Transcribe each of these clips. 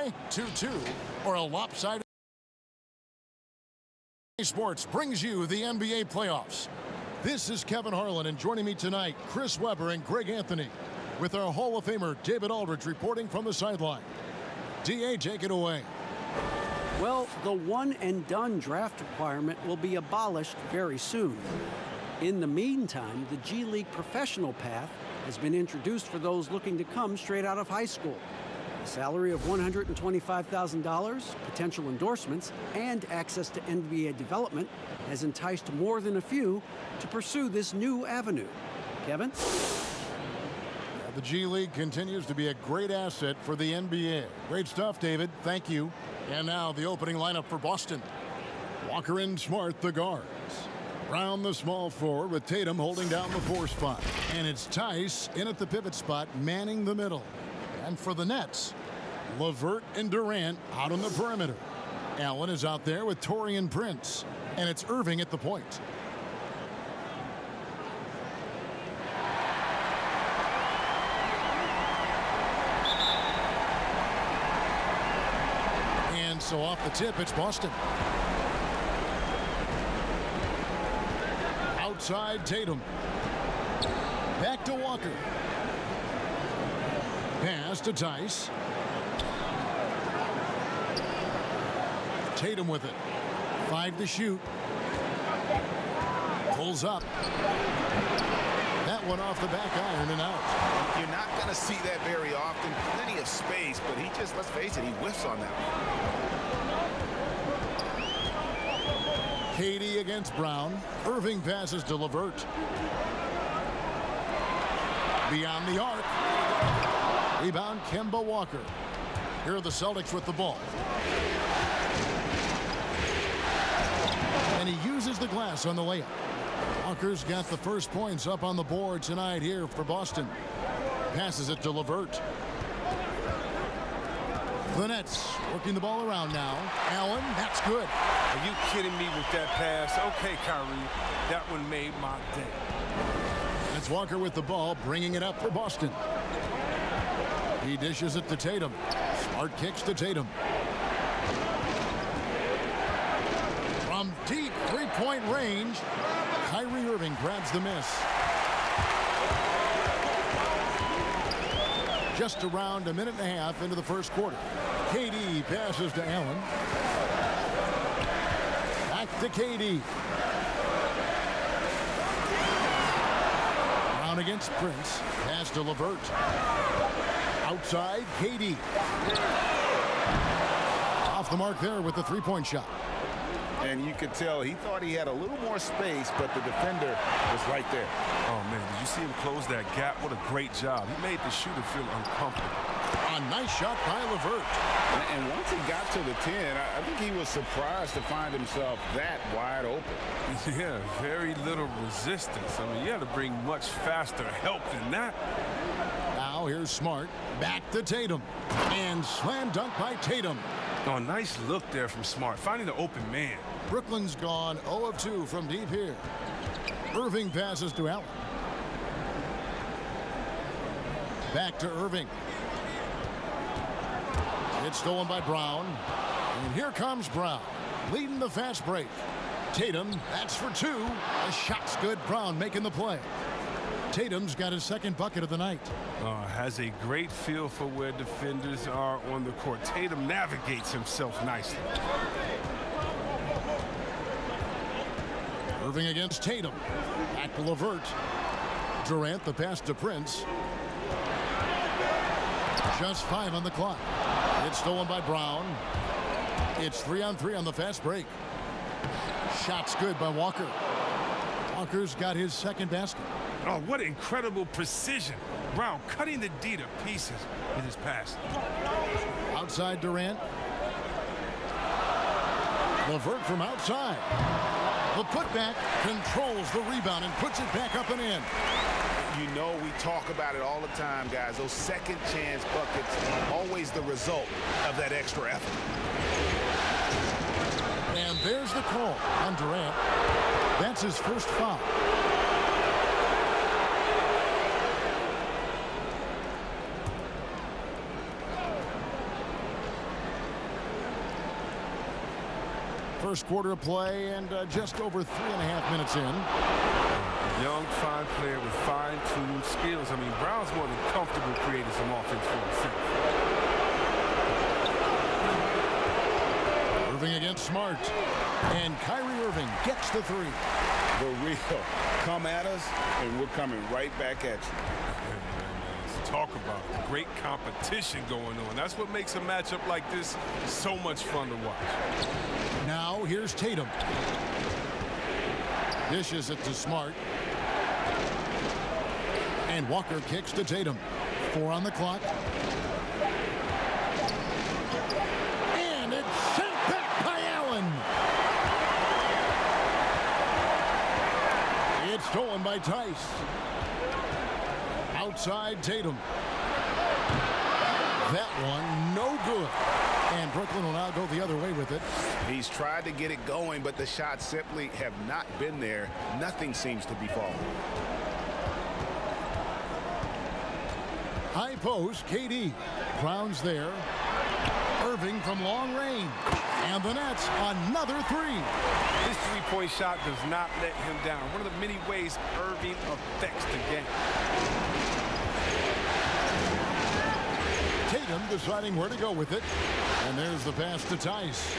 tie, 2-2, or a lopsided. Sports brings you the NBA playoffs. This is Kevin Harlan, and joining me tonight, Chris Webber and Greg Anthony, with our Hall of Famer David Aldridge reporting from the sideline. DA, take it away. Well, the one-and-done draft requirement will be abolished very soon. In the meantime, the G League professional path has been introduced for those looking to come straight out of high school. A salary of $125,000, potential endorsements, and access to NBA development has enticed more than a few to pursue this new avenue. Kevin? The G League continues to be a great asset for the NBA. Great stuff, David. Thank you. And now the opening lineup for Boston. Walker and Smart, the guards. Brown, the small forward, with Tatum holding down the 4 spot. And it's Tice in at the pivot spot, manning the middle. And for the Nets, LeVert and Durant out on the perimeter. Allen is out there with Taurean Prince. And it's Irving at the point. And so off the tip, it's Boston. Outside, Tatum. Back to Walker. Pass to Tice. Tatum with it. 5 to shoot. Pulls up. That one off the back iron and out. You're not going to see that very often. Plenty of space, but he just, let's face it, he whiffs on that one. KD against Brown. Irving passes to LeVert. Beyond the arc. Rebound, Kemba Walker. Here are the Celtics with the ball. And he uses the glass on the layup. Walker's got the first points up on the board tonight here for Boston. Passes it to LeVert. The Nets working the ball around now. Allen, that's good. Are you kidding me with that pass? Okay, Kyrie, that one made my day. It's Walker with the ball, bringing it up for Boston. He dishes it to Tatum. Smart kicks to Tatum. From deep three-point range, Kyrie Irving grabs the miss. Just around a minute and a half into the first quarter. KD passes to Allen. Back to KD. Brown against Prince. Pass to LeVert. Outside, KD. Off the mark there with the three-point shot. And you could tell he thought he had a little more space, but the defender was right there. Oh, man, did you see him close that gap? What a great job. He made the shooter feel uncomfortable. A nice shot by LeVert. And once he got to the 10, I think he was surprised to find himself that wide open. Yeah, very little resistance. I mean, you had to bring much faster help than that. Now here's Smart. Back to Tatum. And slam dunk by Tatum. Oh, nice look there from Smart, finding the open man. Brooklyn's gone 0 of 2 from deep here. Irving passes to Allen. Back to Irving. It's stolen by Brown. And here comes Brown, leading the fast break. Tatum, that's for 2. The shot's good. Brown making the play. Tatum's got his second bucket of the night. Has a great feel for where defenders are on the court. Tatum navigates himself nicely. Irving against Tatum. Back to LeVert. Durant, the pass to Prince. Just 5 on the clock. It's stolen by Brown. It's 3-on-3 on the fast break. Shot's good by Walker. Walker's got his second basket. Oh, what incredible precision. Brown cutting the D to pieces with his pass. Outside Durant. LeVert from outside. The putback controls the rebound and puts it back up and in. You know we talk about it all the time, guys. Those second chance buckets, always the result of that extra effort. And there's the call on Durant. That's his first foul. First quarter of play and just over 3.5 minutes in. Young, fine player with fine-tuned skills. I mean, Brown's more than comfortable creating some offense for himself. Irving against Smart. And Kyrie Irving gets the three. The real. Come at us, and we're coming right back at you. Let's talk about great competition going on. That's what makes a matchup like this so much fun to watch. Now here's Tatum. Dishes it to Smart. And Walker kicks to Tatum. 4 on the clock. And it's sent back by Allen. It's stolen by Tice. Outside Tatum. That one no good. And Brooklyn will now go the other way with it. He's tried to get it going, but the shots simply have not been there. Nothing seems to be falling. High post, KD. Brown's there. Irving from long range. And the Nets, another three. His three-point shot does not let him down. One of the many ways Irving affects the game. Tatum deciding where to go with it. And there's the pass to Tice.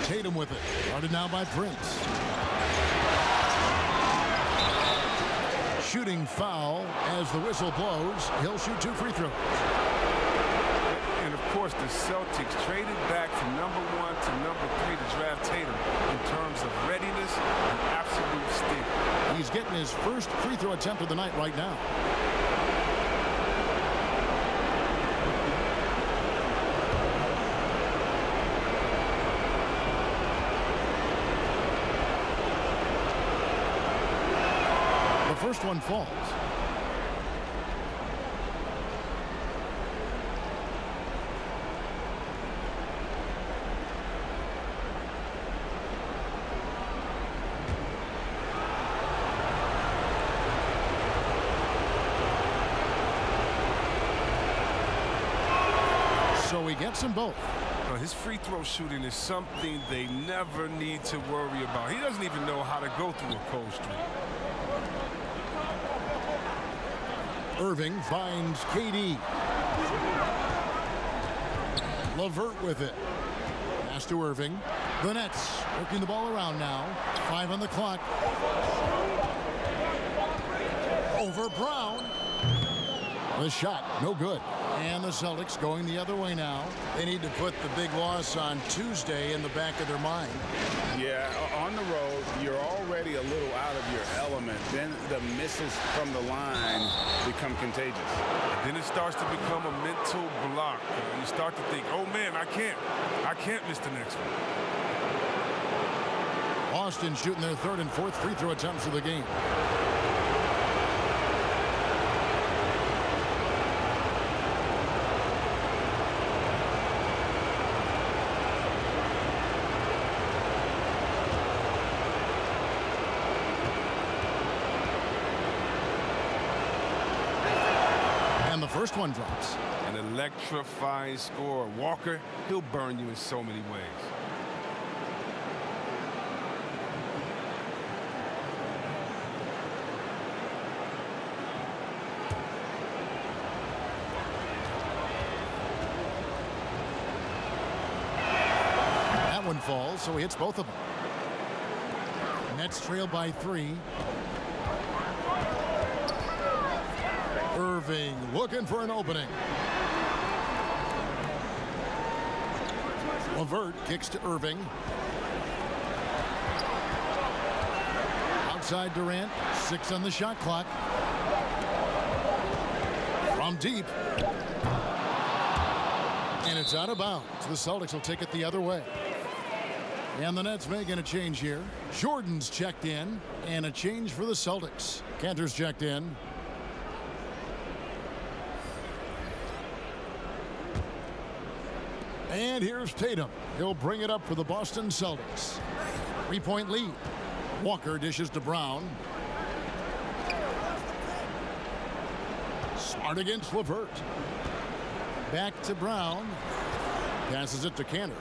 Tatum with it. Guarded now by Prince. Shooting foul as the whistle blows. He'll shoot 2 free throws. And of course, the Celtics traded back from #1 to #3 to draft Tatum in terms of readiness and absolute steel. He's getting his first free throw attempt of the night right now. The first one falls. So he gets them both. His free throw shooting is something they never need to worry about. He doesn't even know how to go through a cold streak. Irving finds KD. LeVert with it. Pass to Irving. The Nets working the ball around now. 5 on the clock. Over Brown. The shot, no good. And the Celtics going the other way now. They need to put the big loss on Tuesday in the back of their mind. Yeah, on the road, you're already a little out of your element. Then the misses from the line become contagious. Then it starts to become a mental block. And you start to think, oh man, I can't miss the next one. Boston shooting their 3rd and 4th free throw attempts of the game. First one drops. An electrifying scorer. Walker, he'll burn you in so many ways. That one falls, so he hits both of them. Nets trail by 3. Irving looking for an opening. LeVert kicks to Irving. Outside Durant. 6 on the shot clock. From deep. And it's out of bounds. The Celtics will take it the other way. And the Nets making a change here. Jordan's checked in. And a change for the Celtics. Cantor's checked in. And here's Tatum. He'll bring it up for the Boston Celtics. 3-point lead. Walker dishes to Brown. Smart against LeVert. Back to Brown. Passes it to Cantor.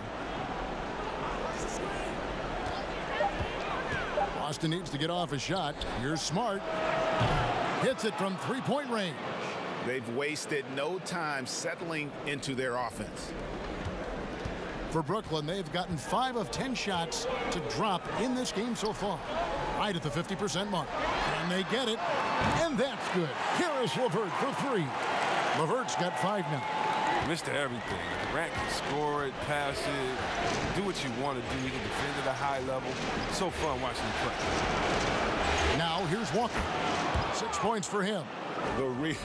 Boston needs to get off a shot. Here's Smart. Hits it from three-point range. They've wasted no time settling into their offense. For Brooklyn, they've gotten 5 of 10 shots to drop in this game so far. Right at the 50% mark. And they get it. And that's good. Here is LeVert for 3. LeVert's got 5 now. Mr. Everything. Durant can score it, pass it, do what you want to do. He can defend at a high level. So fun watching him play. Now here's Walker. 6 points for him. The real.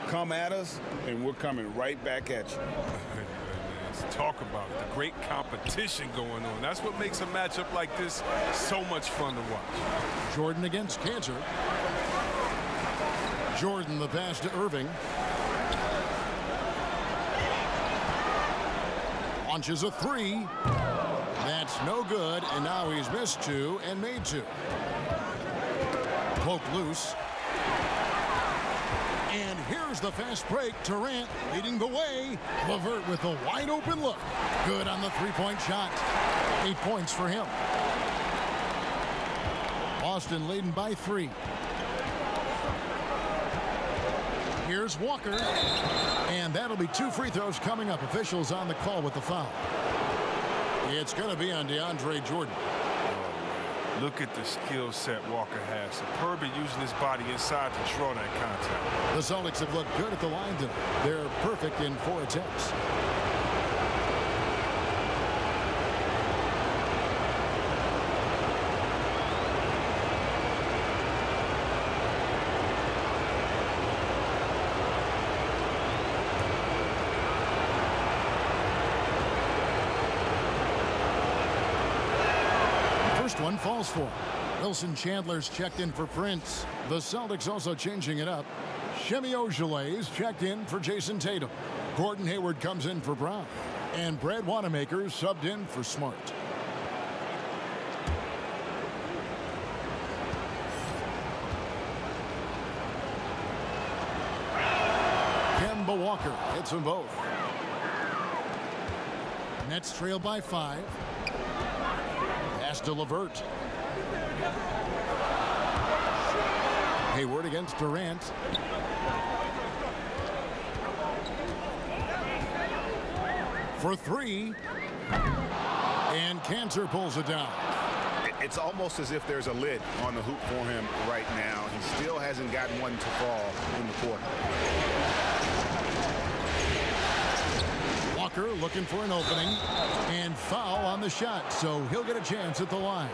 Come at us, and we're coming right back at you. Let's talk about it. The great competition going on. That's what makes a matchup like this so much fun to watch. Jordan against Cantor. Jordan the pass to Irving. Launches a 3. That's no good, and now he's missed 2 and made 2. Poke loose. And here's the fast break. Durant leading the way. LeVert with a wide open look. Good on the 3-point shot. 8 points for him. Boston leading by 3. Here's Walker. And that'll be 2 free throws coming up. Officials on the call with the foul. It's going to be on DeAndre Jordan. Look at the skill set Walker has. Superb at using his body inside to draw that contact. The Celtics have looked good at the line tonight. They're perfect in 4 attempts. One falls for him. Wilson Chandler's checked in for Prince. The Celtics also changing it up. Shemi Ojeley's checked in for Jason Tatum. Gordon Hayward comes in for Brown. And Brad Wanamaker subbed in for Smart. Kemba Walker hits them both. Nets trail by 5. Pass to LeVert. Hayward against Durant. For 3. And Cantor pulls it down. It's almost as if there's a lid on the hoop for him right now. He still hasn't gotten one to fall in the quarter. Walker looking for an opening, and foul on the shot, so he'll get a chance at the line.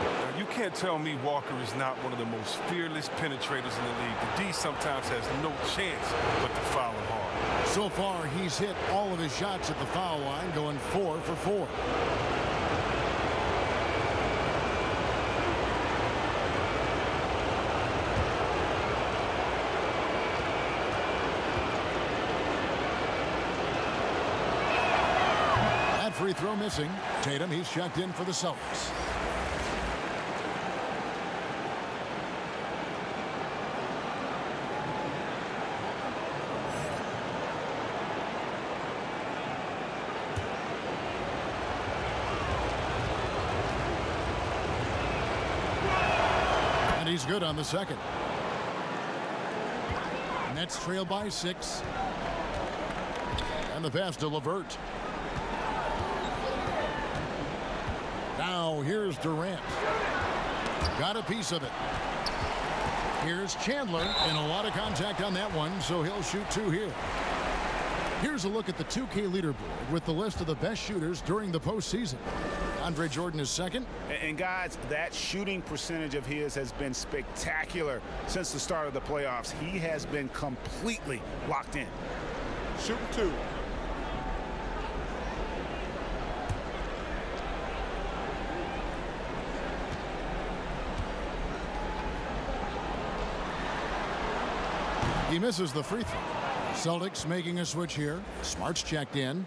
Now, you can't tell me Walker is not one of the most fearless penetrators in the league. The D sometimes has no chance but to foul him hard. So far, he's hit all of his shots at the foul line, going 4 for 4. Free throw missing. Tatum, he's checked in for the Celtics. And he's good on the second. Nets trail by 6. And the pass to LeVert. Now here's Durant. Got a piece of it. Here's Chandler, and a lot of contact on that one, so he'll shoot 2 here. Here's a look at the 2K leaderboard with the list of the best shooters during the postseason. Andre Jordan is second. And guys, that shooting percentage of his has been spectacular since the start of the playoffs. He has been completely locked in. Shooting 2. He misses the free throw. Celtics making a switch here. Smart's checked in.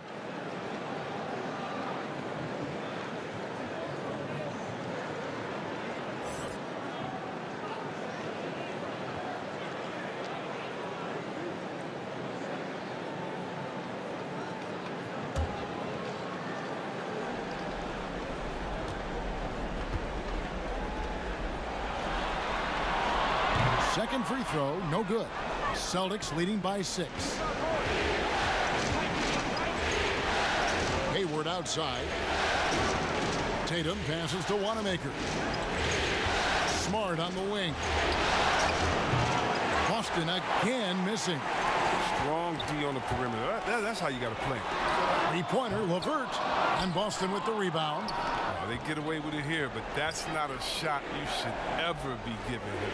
second free throw, no good. Celtics leading by 6. Hayward outside. Tatum passes to Wanamaker. Smart on the wing. Boston again missing. Strong D on the perimeter. That's how you got to play. Three-pointer, LeVert. And Boston with the rebound. They get away with it here, but that's not a shot you should ever be giving him.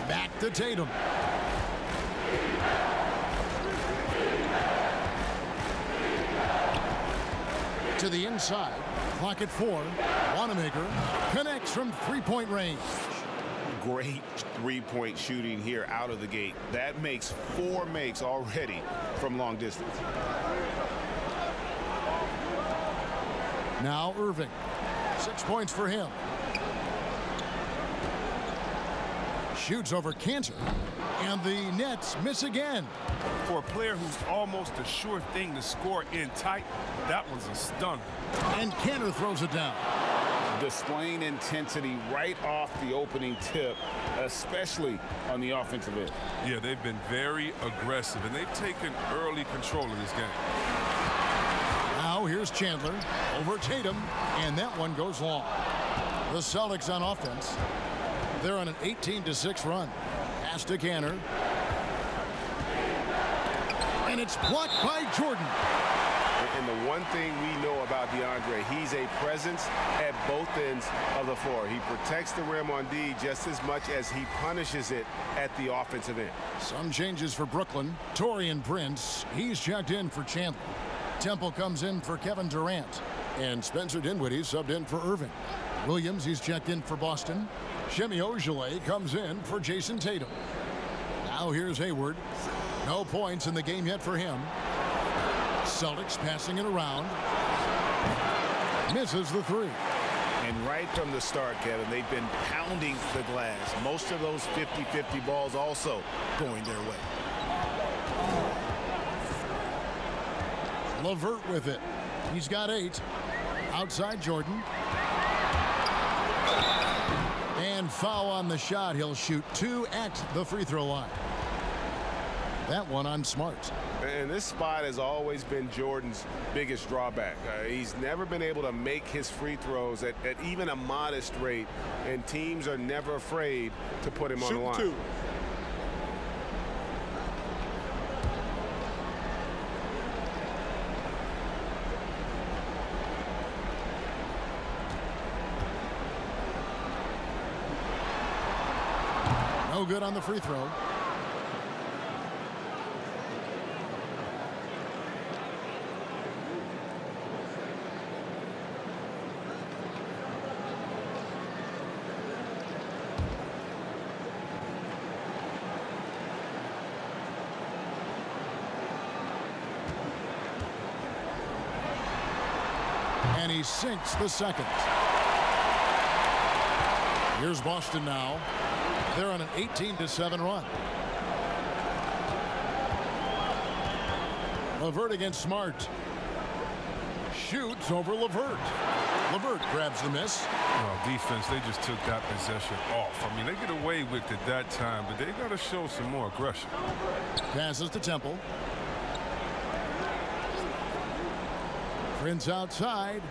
Back to Tatum. To the inside. Clock at 4. Wanamaker connects from three-point range. Great three-point shooting here out of the gate. That makes 4 makes already from long distance. Now Irving. 6 points for him. Shoots over Cantor. And the Nets miss again. For a player who's almost a sure thing to score in tight, that one's a stunner. And Cantor throws it down. Displaying intensity right off the opening tip, especially on the offensive end. Yeah, they've been very aggressive, and they've taken early control of this game. Now here's Chandler over Tatum, and that one goes long. The Celtics on offense. They're on an 18-6 run. Pass to Cantor. And it's blocked by Jordan. And the one thing we know about DeAndre, he's a presence at both ends of the floor. He protects the rim on D just as much as he punishes it at the offensive end. Some changes for Brooklyn. Taurean Prince, he's checked in for Chandler. Temple comes in for Kevin Durant. And Spencer Dinwiddie subbed in for Irving. Williams, he's checked in for Boston. Shemi Ojeleye comes in for Jason Tatum. Now here's Hayward. No points in the game yet for him. Celtics passing it around. Misses the three. And right from the start, Kevin, they've been pounding the glass. Most of those 50-50 balls also going their way. LeVert with it. He's got 8. Outside Jordan. And foul on the shot. He'll shoot 2 at the free throw line. That one on Smart. And this spot has always been Jordan's biggest drawback. He's never been able to make his free throws at even a modest rate, and teams are never afraid to put him on the line. Shoot 2. No good on the free throw. And he sinks the second. Here's Boston now. They're on an 18-7 run. LeVert against Smart. Shoots over LeVert. LeVert grabs the miss. Oh, defense, they just took that possession off. I mean, they get away with it that time, but they got to show some more aggression. Passes to Temple. Prince outside.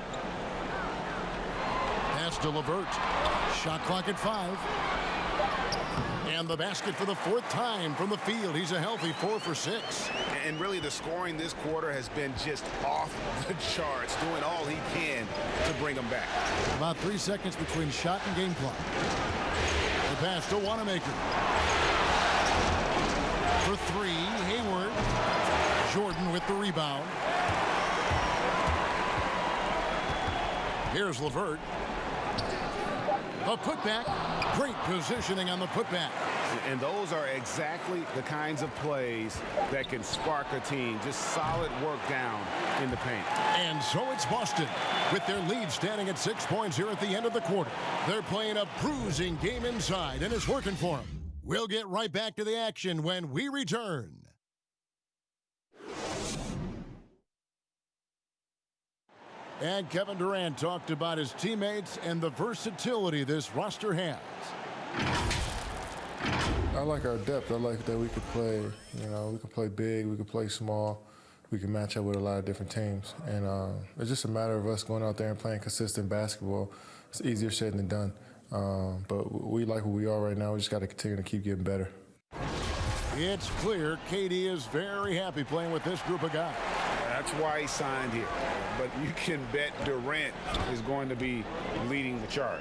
Pass to LeVert. Shot clock at 5. And the basket for the 4th time from the field. He's a healthy 4 for 6. And really the scoring this quarter has been just off the charts, doing all he can to bring them back. About 3 seconds between shot and game clock. The pass to Wanamaker. For 3, Hayward. Jordan with the rebound. Here's LeVert. A putback. Great positioning on the putback. And those are exactly the kinds of plays that can spark a team. Just solid work down in the paint. And so it's Boston with their lead standing at 6 points here at the end of the quarter. They're playing a bruising game inside, and it's working for them. We'll get right back to the action when we return. And Kevin Durant talked about his teammates and the versatility this roster has. I like our depth. I like that we could play, we can play big, we can play small, we can match up with a lot of different teams. And it's just a matter of us going out there and playing consistent basketball. It's easier said than done. But we like who we are right now. We just got to continue to keep getting better. It's clear KD is very happy playing with this group of guys. That's why he signed here. But you can bet Durant is going to be leading the charge.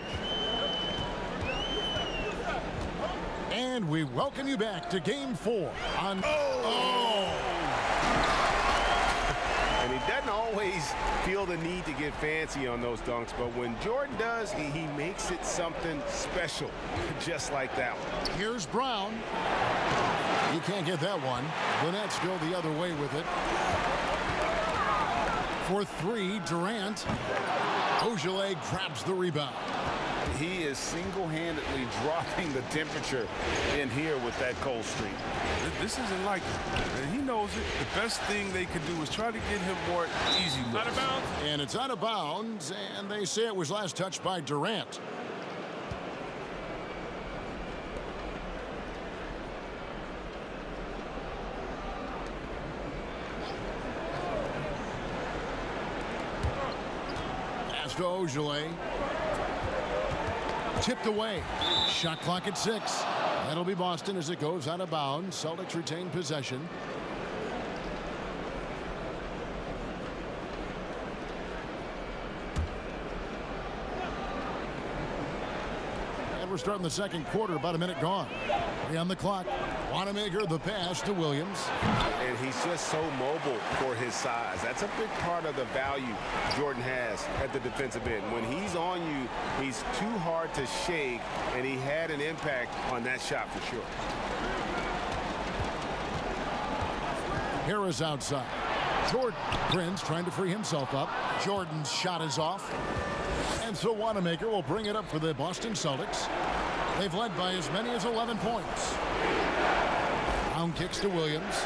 And we welcome you back to Game 4 on... And he doesn't always feel the need to get fancy on those dunks, but when Jordan does, he makes it something special, just like that one. Here's Brown. He can't get that one. Burnett's still the other way with it. For three, Durant. Ogilvy grabs the rebound. He is single-handedly dropping the temperature in here with that cold streak. This isn't like him, and he knows it. The best thing they could do is try to get him more easy looks. Out of bounds. And it's out of bounds, and they say it was last touched by Durant. Pass to Ogilvy. Tipped away. Shot clock at 6. That'll be Boston as it goes out of bounds. Celtics retain possession. And we're starting the second quarter, about a minute gone. 3 on the clock. Wanamaker the pass to Williams. And he's just so mobile for his size. That's a big part of the value Jordan has at the defensive end. When he's on you, he's too hard to shake, and he had an impact on that shot for sure. Harris outside. Jordan. Prince trying to free himself up. Jordan's shot is off. And so Wanamaker will bring it up for the Boston Celtics. They've led by as many as 11 points. Brown kicks to Williams.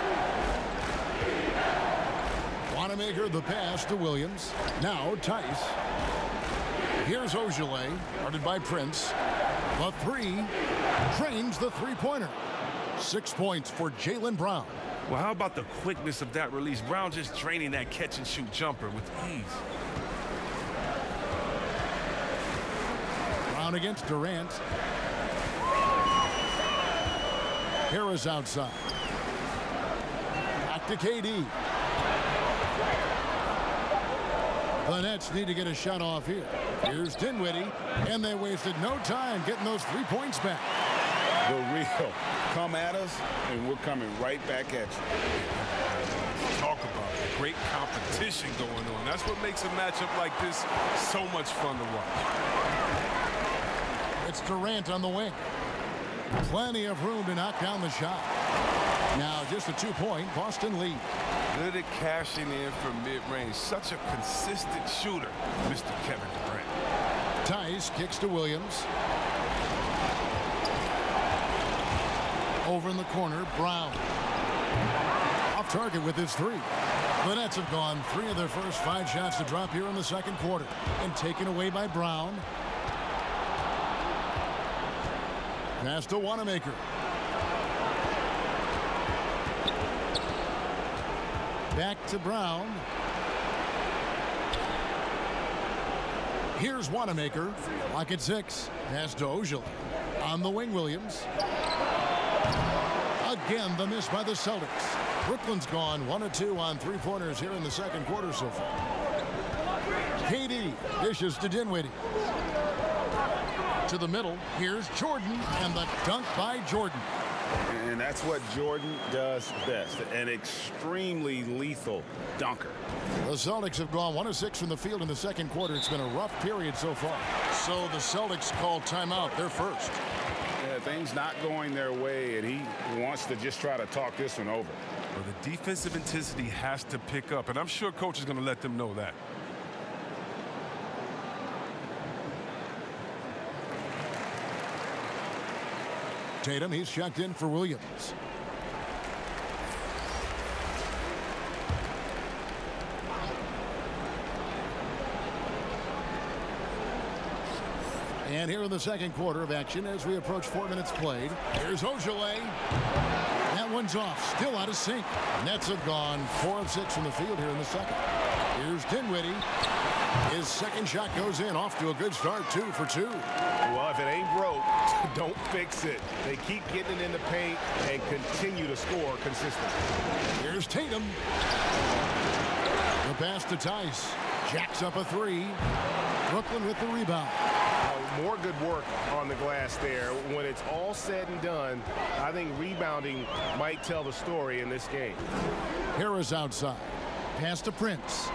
Wanamaker the pass to Williams. Now Tice. Here's Ogilvy, guarded by Prince. The three trains the three-pointer. 6 points for Jaylen Brown. Well, how about the quickness of that release? Brown just draining that catch-and-shoot jumper with ease. Brown against Durant. Harris outside. Back to KD. The Nets need to get a shot off here. Here's Dinwiddie, and they wasted no time getting those 3 points back. The real come at us, and we're coming right back at you. Talk about great competition going on. That's what makes a matchup like this so much fun to watch. It's Durant on the wing. Plenty of room to knock down the shot. Now just a 2-point Boston lead. Good at cashing in from mid-range. Such a consistent shooter, Mr. Kevin Durant. Tice kicks to Williams. Over in the corner, Brown. Off target with his 3. The Nets have gone 3 of their first 5 shots to drop here in the second quarter. And taken away by Brown. Pass to Wanamaker. Back to Brown. Here's Wanamaker. Clock at 6. Pass to Ogilvy. On the wing, Williams. Again, the miss by the Celtics. Brooklyn's gone 1 of 2 on 3-pointers here in the second quarter so far. KD dishes to Dinwiddie. To the middle. Here's Jordan, and the dunk by Jordan. And that's what Jordan does best, an extremely lethal dunker. The Celtics have gone 1 of 6 from the field in the second quarter. It's been a rough period so far. So the Celtics call timeout. They're first. Yeah, things not going their way, and he wants to just try to talk this one over. Well, the defensive intensity has to pick up, and I'm sure coach is going to let them know that. Tatum, he's checked in for Williams. And here in the second quarter of action as we approach 4 minutes played. Here's Ojale. That one's off. Still out of sync. Nets have gone 4 of 6 from the field here in the second. Here's Dinwiddie. His second shot goes in. Off to a good start. 2 for 2. Well, if it ain't broke, don't fix it. They keep getting it in the paint and continue to score consistently. Here's Tatum. The pass to Tice. Jacks up a 3. Brooklyn with the rebound. More good work on the glass there. When it's all said and done, I think rebounding might tell the story in this game. Harris outside. Pass to Prince.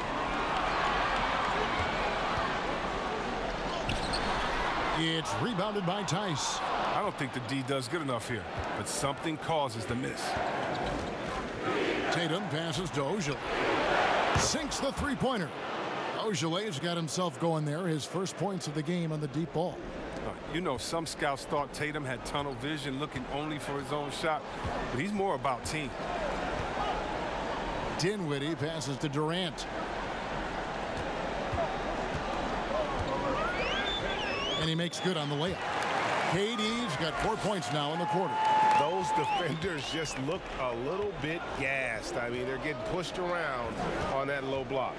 It's rebounded by Tice. I don't think the D does good enough here, but something causes the miss. Tatum passes to Ojale. Sinks the three-pointer. Ojale's got himself going there. His first points of the game on the deep ball. You know, some scouts thought Tatum had tunnel vision, looking only for his own shot, but he's more about team. Dinwiddie passes to Durant. And he makes good on the layup. KD's got 4 points now in the quarter. Those defenders just look a little bit gassed. I mean, they're getting pushed around on that low block.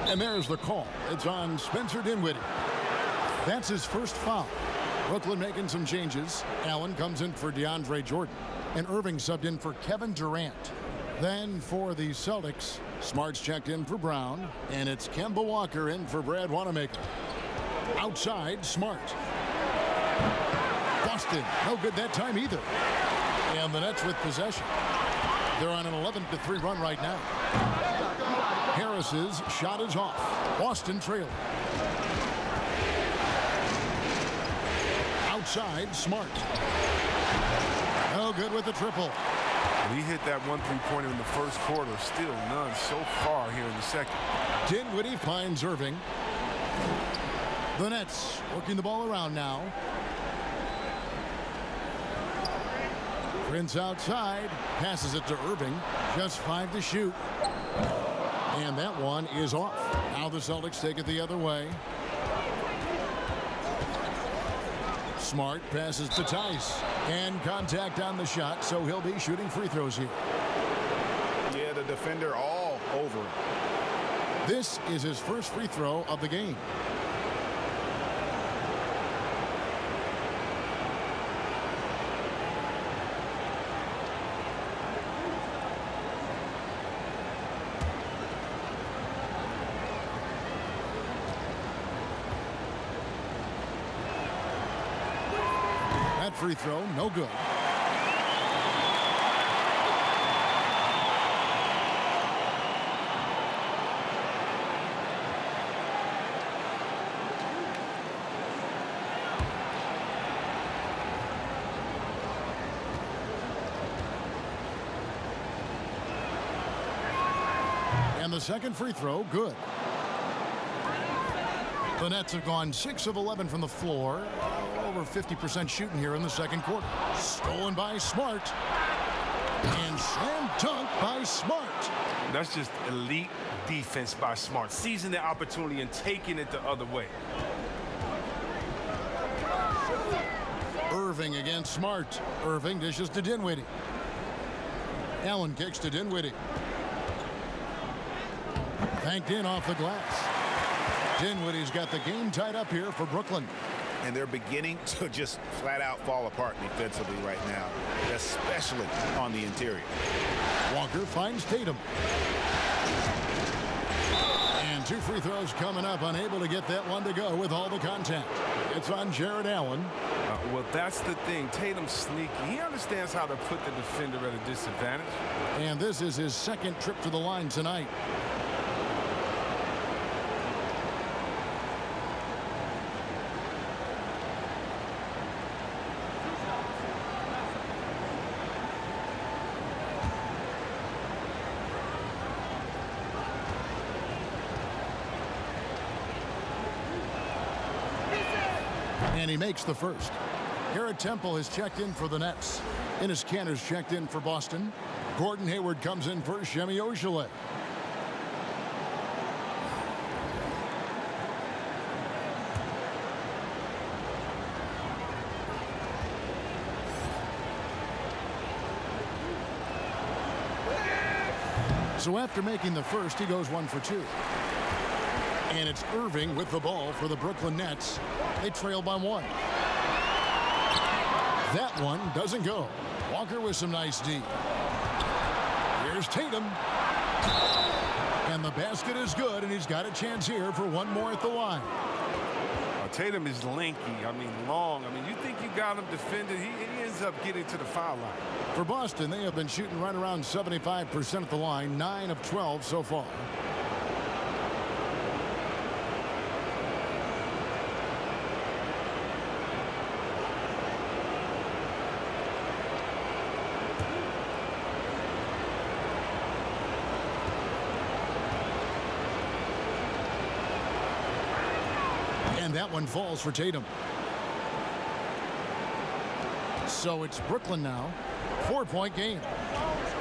And there's the call. It's on Spencer Dinwiddie. That's his first foul. Brooklyn making some changes. Allen comes in for DeAndre Jordan. And Irving subbed in for Kevin Durant. Then for the Celtics, Smart's checked in for Brown. And it's Kemba Walker in for Brad Wanamaker. Outside, Smart. Boston, no good that time either. And the Nets with possession. They're on an 11-3 run right now. Harris's shot is off. Boston trailing. Outside, Smart. No good with the triple. He hit that 1 3-pointer in the first quarter. Still none so far here in the second. Dinwiddie finds Irving. The Nets working the ball around now. Prince outside. Passes it to Irving. Just 5 to shoot. And that one is off. Now the Celtics take it the other way. Smart passes to Tice. And contact on the shot, so he'll be shooting free throws here. Yeah, the defender all over him. This is his first free throw of the game. That free throw, no good. And the second free throw, good. The Nets have gone 6 of 11 from the floor. Over 50% shooting here in the second quarter. Stolen by Smart. And slam dunk by Smart. That's just elite defense by Smart. Seizing the opportunity and taking it the other way. Irving against Smart. Irving dishes to Dinwiddie. Allen kicks to Dinwiddie. Banked in off the glass. Dinwiddie's got the game tied up here for Brooklyn. And they're beginning to just flat out fall apart defensively right now, especially on the interior. Walker finds Tatum. And 2 free throws coming up, unable to get that one to go with all the contact. It's on Jared Allen. Well, that's the thing. Tatum's sneaky. He understands how to put the defender at a disadvantage. And this is his second trip to the line tonight. And he makes the first. Garrett Temple has checked in for the Nets. Enes Kanter's checked in for Boston. Gordon Hayward comes in for Semi Ojeleye. So after making the first, he goes 1 for 2. And it's Irving with the ball for the Brooklyn Nets. They trail by 1. That one doesn't go. Walker with some nice D. Here's Tatum. And the basket is good, and he's got a chance here for one more at the line. Tatum is lanky. I mean, long. I mean, you think you got him defended. He ends up getting to the foul line. For Boston, they have been shooting right around 75% at the line, 9 of 12 so far. And that one falls for Tatum. So it's Brooklyn now. 4-point game.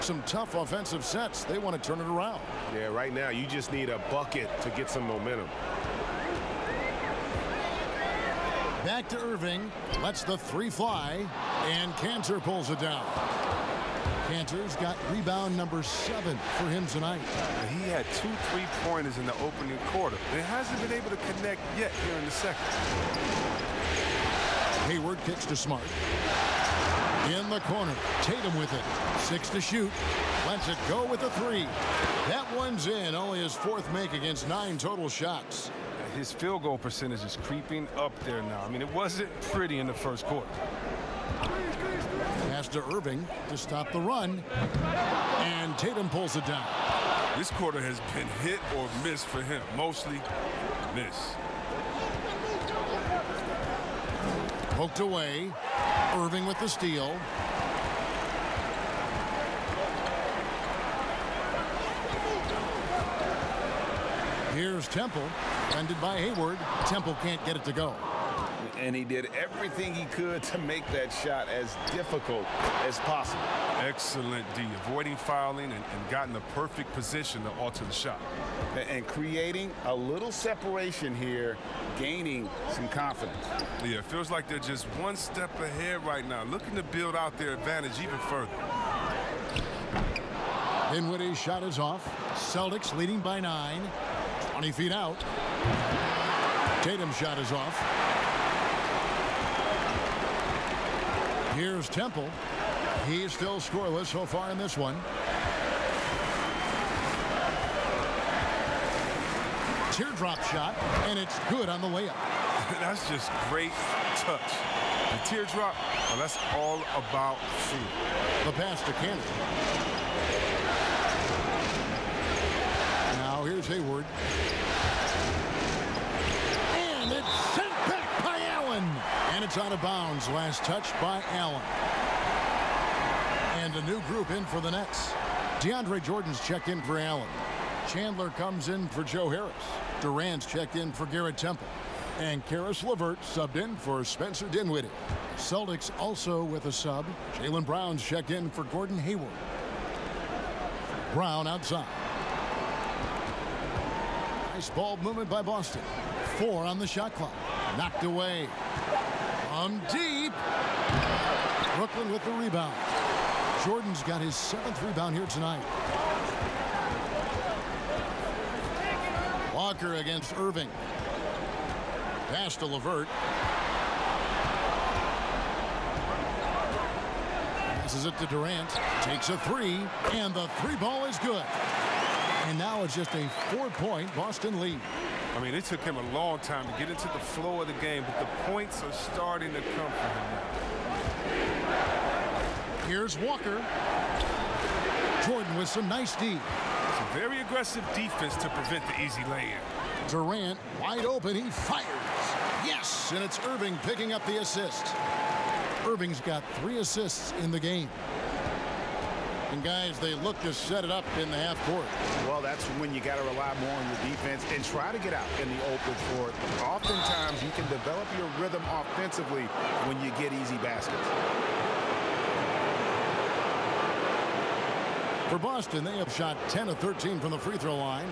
Some tough offensive sets. They want to turn it around. Yeah, right now you just need a bucket to get some momentum. Back to Irving. Lets the 3 fly. And Cantor pulls it down. Cantor's got rebound number 7 for him tonight. He had 2 3-pointers in the opening quarter. He hasn't been able to connect yet here in the second. Hayward kicks to Smart. In the corner, Tatum with it. 6 to shoot. Lets it go with a 3. That one's in. Only his 4th make against 9 total shots. His field goal percentage is creeping up there now. I mean, it wasn't pretty in the first quarter. Pass to Irving to stop the run. And Tatum pulls it down. This quarter has been hit or miss for him. Mostly miss. Poked away. Irving with the steal. Here's Temple. Defended by Hayward. Temple can't get it to go. And he did everything he could to make that shot as difficult as possible. Excellent D, avoiding fouling and gotten the perfect position to alter the shot. And creating a little separation here, gaining some confidence. Yeah, it feels like they're just one step ahead right now, looking to build out their advantage even further. Dinwiddie's shot is off. Celtics leading by 9. 20 feet out. Tatum's shot is off. Here's Temple. He's still scoreless so far in this one. Teardrop shot, and it's good on the way up. That's just great touch. The teardrop, well, that's all about feel. The pass to Cantor. Now here's Hayward. And it's sent back by Allen. And it's out of bounds. Last touch by Allen. And a new group in for the Nets. DeAndre Jordan's checked in for Allen. Chandler comes in for Joe Harris. Durant's checked in for Garrett Temple. And Karis LeVert subbed in for Spencer Dinwiddie. Celtics also with a sub. Jaylen Brown's checked in for Gordon Hayward. Brown outside. Nice ball movement by Boston. 4 on the shot clock. Knocked away. From deep. Brooklyn with the rebound. Jordan's got his 7th rebound here tonight. Walker against Irving. Pass to LeVert. Passes it to Durant. Takes a 3. And the 3 ball is good. And now it's just a 4-point Boston lead. I mean, it took him a long time to get into the flow of the game, but the points are starting to come for him now. Here's Walker. Jordan with some nice D. Some very aggressive defense to prevent the easy lay-in. Durant wide open. He fires. Yes, and it's Irving picking up the assist. Irving's got 3 assists in the game. And guys, they look to set it up in the half court. Well, that's when you got to rely more on your defense and try to get out in the open floor. Oftentimes, you can develop your rhythm offensively when you get easy baskets. For Boston, they have shot 10 of 13 from the free throw line.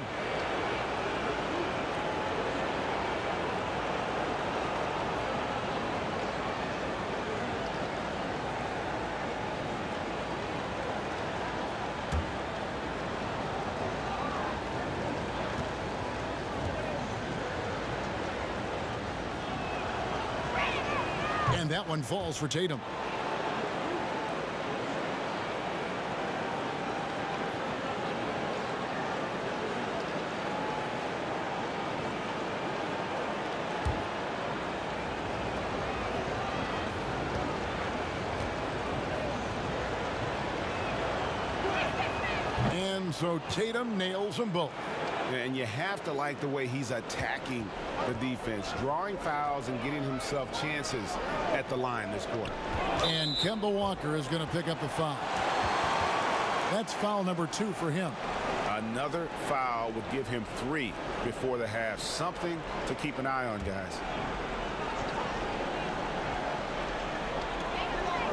that one falls for Tatum. And so Tatum nails them both. And you have to like the way he's attacking the defense, drawing fouls and getting himself chances at the line this quarter. And Kemba Walker is going to pick up the foul. That's foul number 2 for him. Another foul would give him 3 before the half. Something to keep an eye on, guys.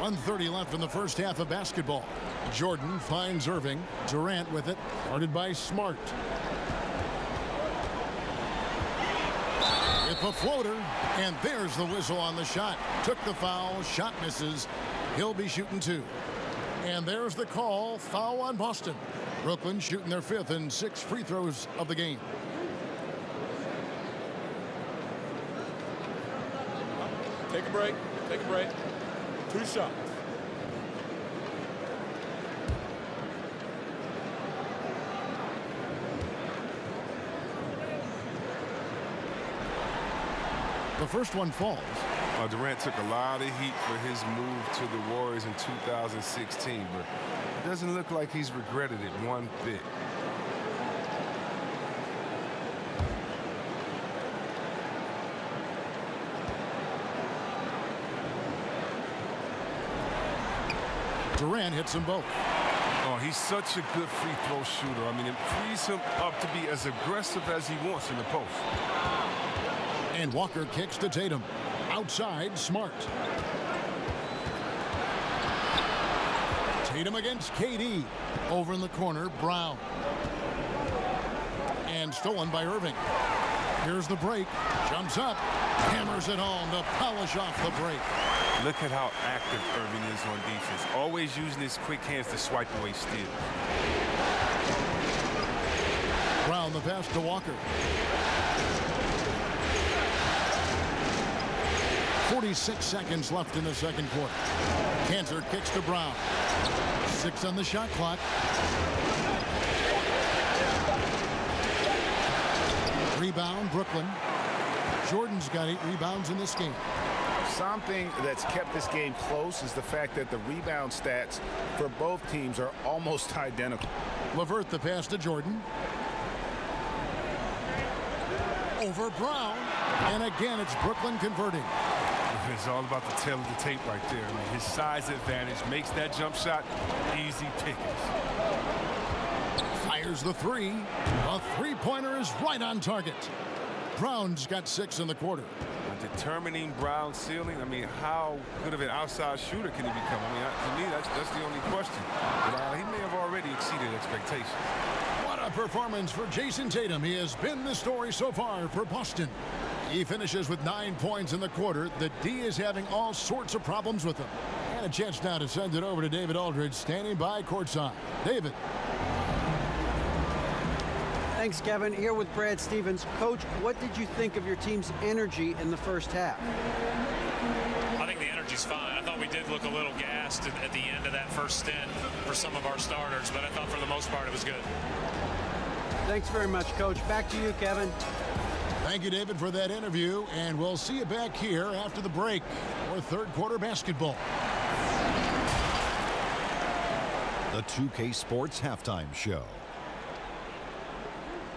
1:30 left in the first half of basketball. Jordan finds Irving. Durant with it. Guarded by Smart. It's a floater, and there's the whistle on the shot. Took the foul, shot misses. He'll be shooting 2. And there's the call, foul on Boston. Brooklyn shooting their 5th and 6th free throws of the game. Take a break. Take a break. 2 shots. The first one falls. Durant took a lot of heat for his move to the Warriors in 2016, but it doesn't look like he's regretted it one bit. Durant hits them both. Oh, he's such a good free throw shooter. I mean, it frees him up to be as aggressive as he wants in the post. And Walker kicks to Tatum. Outside, Smart. Tatum against KD. Over in the corner, Brown. And stolen by Irving. Here's the break. Jumps up. Hammers it home to polish off the break. Look at how active Irving is on defense. Always using his quick hands to swipe away steals. Brown the pass to Walker. 46 seconds left in the second quarter. Cantor kicks to Brown. 6 on the shot clock. Rebound, Brooklyn. Jordan's got 8 rebounds in this game. Something that's kept this game close is the fact that the rebound stats for both teams are almost identical. LeVert the pass to Jordan. Over Brown. And again, it's Brooklyn converting. It's all about the tail of the tape right there. I mean, his size advantage makes that jump shot easy pickings. Fires the 3. A three-pointer is right on target. Brown's got 6 in the quarter. Determining Brown's ceiling, I mean, how good of an outside shooter can he become? I mean, to me, that's the only question. But, he may have already exceeded expectations. What a performance for Jason Tatum. He has been the story so far for Boston. He finishes with 9 points in the quarter. The D is having all sorts of problems with him. And a chance now to send it over to David Aldridge, standing by courtside. David. Thanks, Kevin. Here with Brad Stevens. Coach, what did you think of your team's energy in the first half? I think the energy's fine. I thought we did look a little gassed at the end of that first stint for some of our starters, but I thought for the most part it was good. Thanks very much, Coach. Back to you, Kevin. Thank you, David, for that interview, and we'll see you back here after the break for third quarter basketball. The 2K Sports Halftime Show.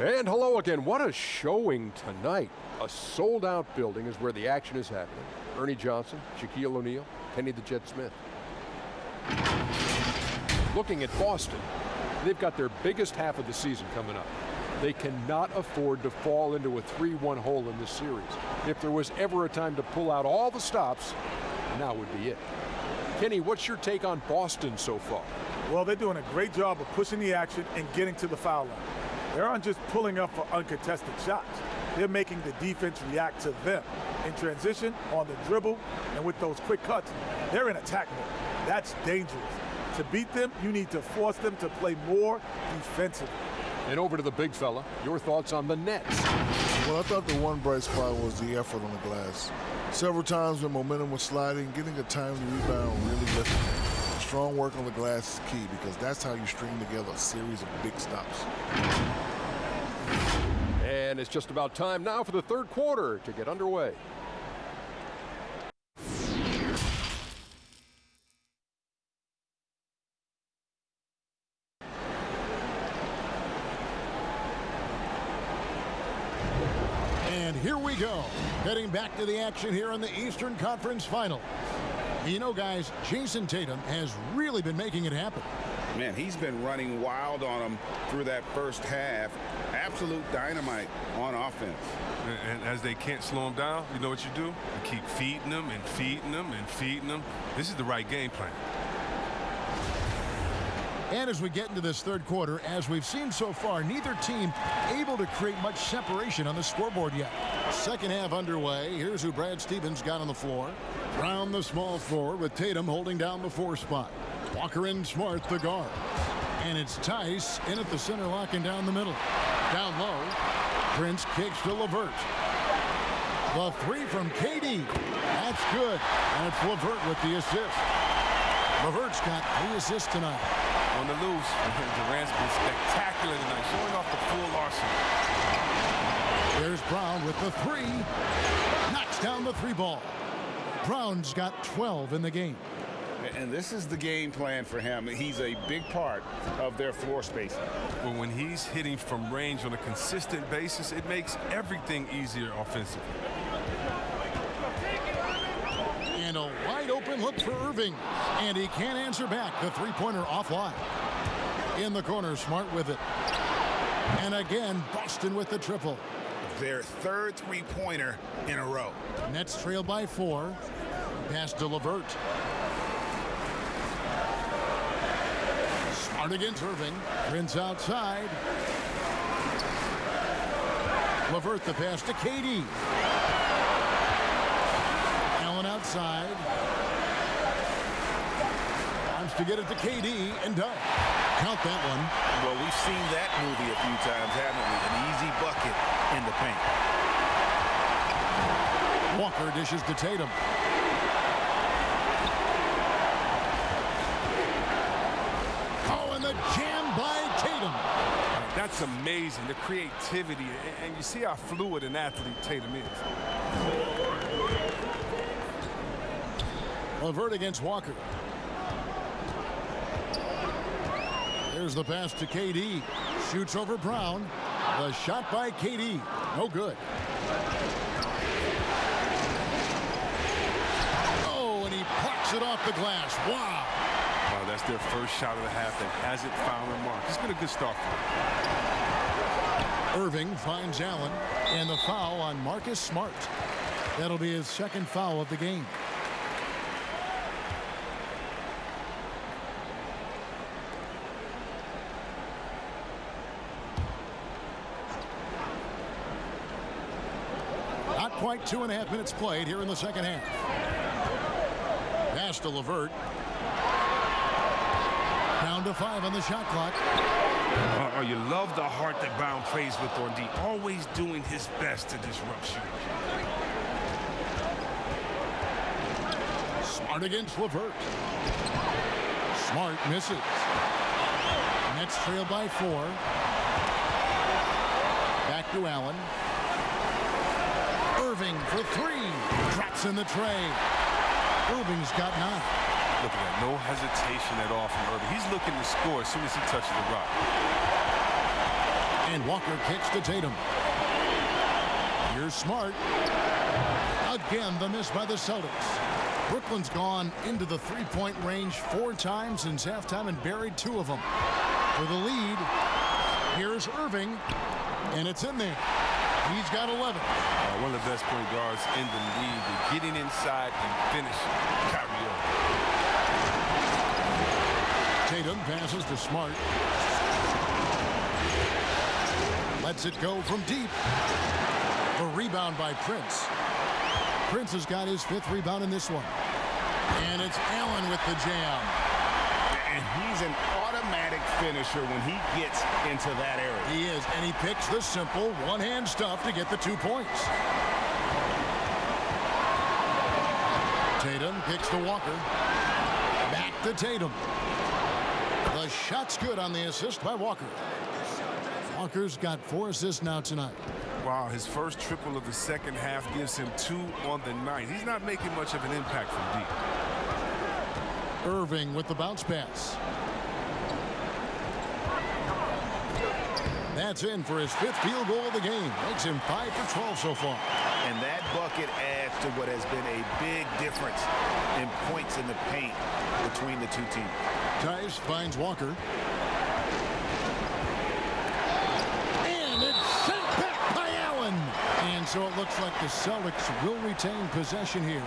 And hello again. What a showing tonight. A sold-out building is where the action is happening. Ernie Johnson, Shaquille O'Neal, Kenny the Jet Smith. Looking at Boston, they've got their biggest half of the season coming up. They cannot afford to fall into a 3-1 hole in this series. If there was ever a time to pull out all the stops, now would be it. Kenny, what's your take on Boston so far? Well, they're doing a great job of pushing the action and getting to the foul line. They aren't just pulling up for uncontested shots. They're making the defense react to them. In transition, on the dribble, and with those quick cuts, they're in attack mode. That's dangerous. To beat them, you need to force them to play more defensively. And over to the big fella, your thoughts on the Nets. Well, I thought the one bright spot was the effort on the glass. Several times when momentum was sliding, getting a timely rebound really lifted him. Strong work on the glass is key because that's how you string together a series of big stops. And it's just about time now for the third quarter to get underway. And here we go, heading back to the action here in the Eastern Conference Finals. You know, guys, Jason Tatum has really been making it happen. Man, he's been running wild on them through that first half. Absolute dynamite on offense. And as they can't slow him down, you know what you do? You keep feeding them and feeding them and feeding them. This is the right game plan. And as we get into this third quarter, as we've seen so far, neither team able to create much separation on the scoreboard yet. Second half underway. Here's who Brad Stevens got on the floor. Brown, the small forward, with Tatum holding down the 4 spot. Walker and Smart, the guard. And it's Tice in at the center, locking down the middle. Down low, Prince kicks to LeVert. The 3 from KD. That's good. And it's LeVert with the assist. LeVert's got 3 assists tonight. On the loose, Durant's been spectacular tonight, showing off the full arsenal. There's Brown with the 3. Knocks down the 3 ball. Brown's got 12 in the game. And this is the game plan for him. He's a big part of their floor spacing. But when he's hitting from range on a consistent basis, it makes everything easier offensively. And a wide open look for Irving. And he can't answer back. The 3-pointer offline. In the corner, Smart with it. And again, Boston with the triple. Their third 3-pointer in a row. Nets trail by 4. Pass to LeVert. Smart against Irving. Prince outside. LeVert the pass to KD. Allen outside. Wants to get it to KD and done. Count that one. Well, we've seen that movie a few times, haven't we? An easy bucket in the paint. Walker dishes to Tatum. Oh, and the jam by Tatum. That's amazing, the creativity, and you see how fluid an athlete Tatum is. LeVert against Walker. There's the pass to KD. Shoots over Brown. The shot by KD. No good. Oh, and he plucks it off the glass. Wow. Wow, that's their first shot of the half that hasn't found a mark. It's been a good start for them. Irving finds Allen, and the foul on Marcus Smart. That'll be his second foul of the game. Not quite 2.5 minutes played here in the second half. Pass to LeVert. Down to 5 on the shot clock. Oh, you love the heart that Brown plays with on D. Always doing his best to disrupt shooting. Smart against LeVert. Smart misses. Nets trail by 4. Back to Allen. Irving for 3. Drops in the tray. Irving's got 9. Look at that, no hesitation at all from Irving. He's looking to score as soon as he touches the rock. And Walker kicks to Tatum. Here's Smart. Again, the miss by the Celtics. Brooklyn's gone into the 3-point range 4 times since halftime and buried 2 of them. For the lead, here's Irving, and it's in there. He's got 11. One of the best point guards in the league. Getting inside and finishing. Carry on. Tatum passes to Smart. Lets it go from deep. The rebound by Prince. Prince has got his 5th rebound in this one. And it's Allen with the jam. And he's an automatic finisher when he gets into that area. He is, and he picks the simple one-hand stuff to get the 2 points. Tatum kicks to Walker. Back to Tatum. The shot's good on the assist by Walker. Walker's got 4 assists now tonight. Wow, his first triple of the second half gives him 2 on the night. He's not making much of an impact from deep. Irving with the bounce pass. That's in for his 5th field goal of the game. Makes him 5 for 12 so far. And that bucket adds to what has been a big difference in points in the paint between the two teams. Tice finds Walker. And it's sent back by Allen. And so it looks like the Celtics will retain possession here.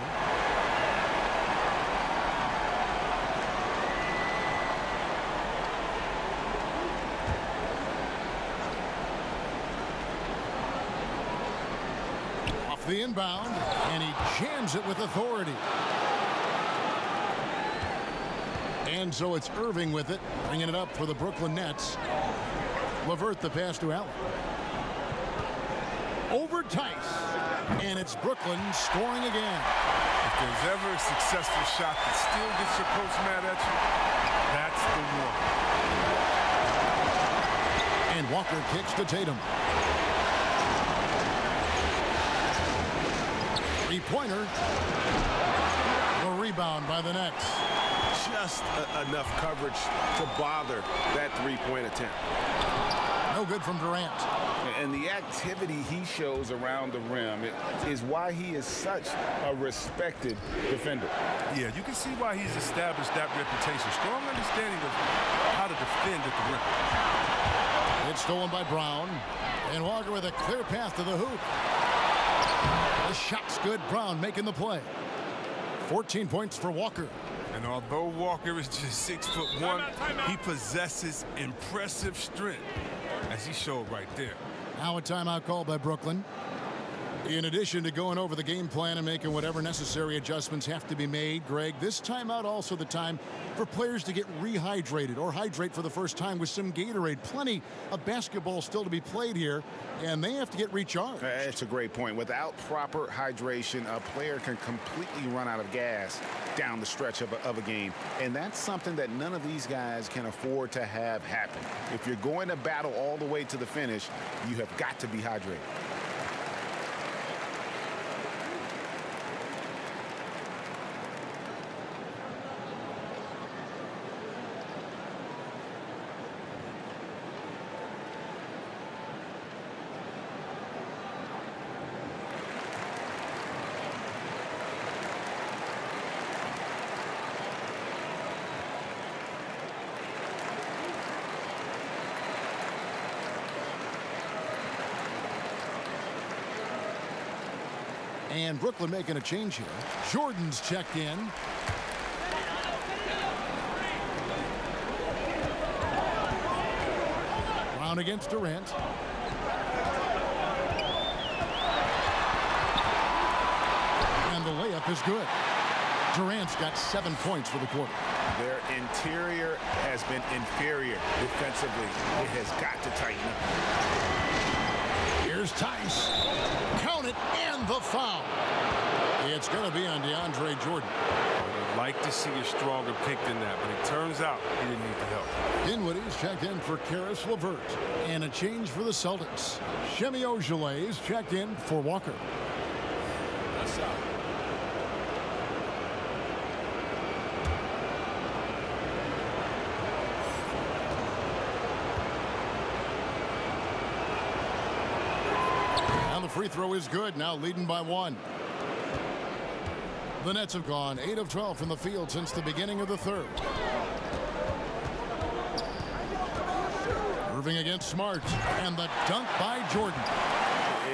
Off the inbound, and he jams it with authority. And so it's Irving with it, bringing it up for the Brooklyn Nets. LeVert the pass to Allen. Over Tice. And it's Brooklyn scoring again. If there's ever a successful shot that still gets your coach mad at you, that's the one. And Walker kicks to Tatum. Three-pointer. The rebound by the Nets. Just enough coverage to bother that three-point attempt. No good from Durant. And the activity he shows around the rim is why he is such a respected defender. Yeah, you can see why he's established that reputation. Strong understanding of how to defend at the rim. It's stolen by Brown. And Walker with a clear path to the hoop. The shot's good. Brown making the play. 14 points for Walker. And although Walker is just 6'1", he possesses impressive strength, as he showed right there. Now a timeout called by Brooklyn. In addition to going over the game plan and making whatever necessary adjustments have to be made, Greg, this timeout also the time for players to get rehydrated or hydrate for the first time with some Gatorade. Plenty of basketball still to be played here, and they have to get recharged. That's a great point. Without proper hydration, a player can completely run out of gas down the stretch of a game. And that's something that none of these guys can afford to have happen. If you're going to battle all the way to the finish, you have got to be hydrated. And Brooklyn making a change here. Jordan's checked in. Brown against Durant. And the layup is good. Durant's got 7 points for the quarter. Their interior has been inferior defensively. It has got to tighten up. Here's Tice. Count it, and the foul. It's going to be on DeAndre Jordan. I would like to see a stronger pick than that, but it turns out he didn't need the help. Dinwiddie's checked in for Karis LeVert. And a change for the Celtics. Shemi Ojeley's checked in for Walker. That's out. The free throw is good, now leading by 1. The Nets have gone 8 of 12 from the field since the beginning of the third. Irving against Smart, and the dunk by Jordan.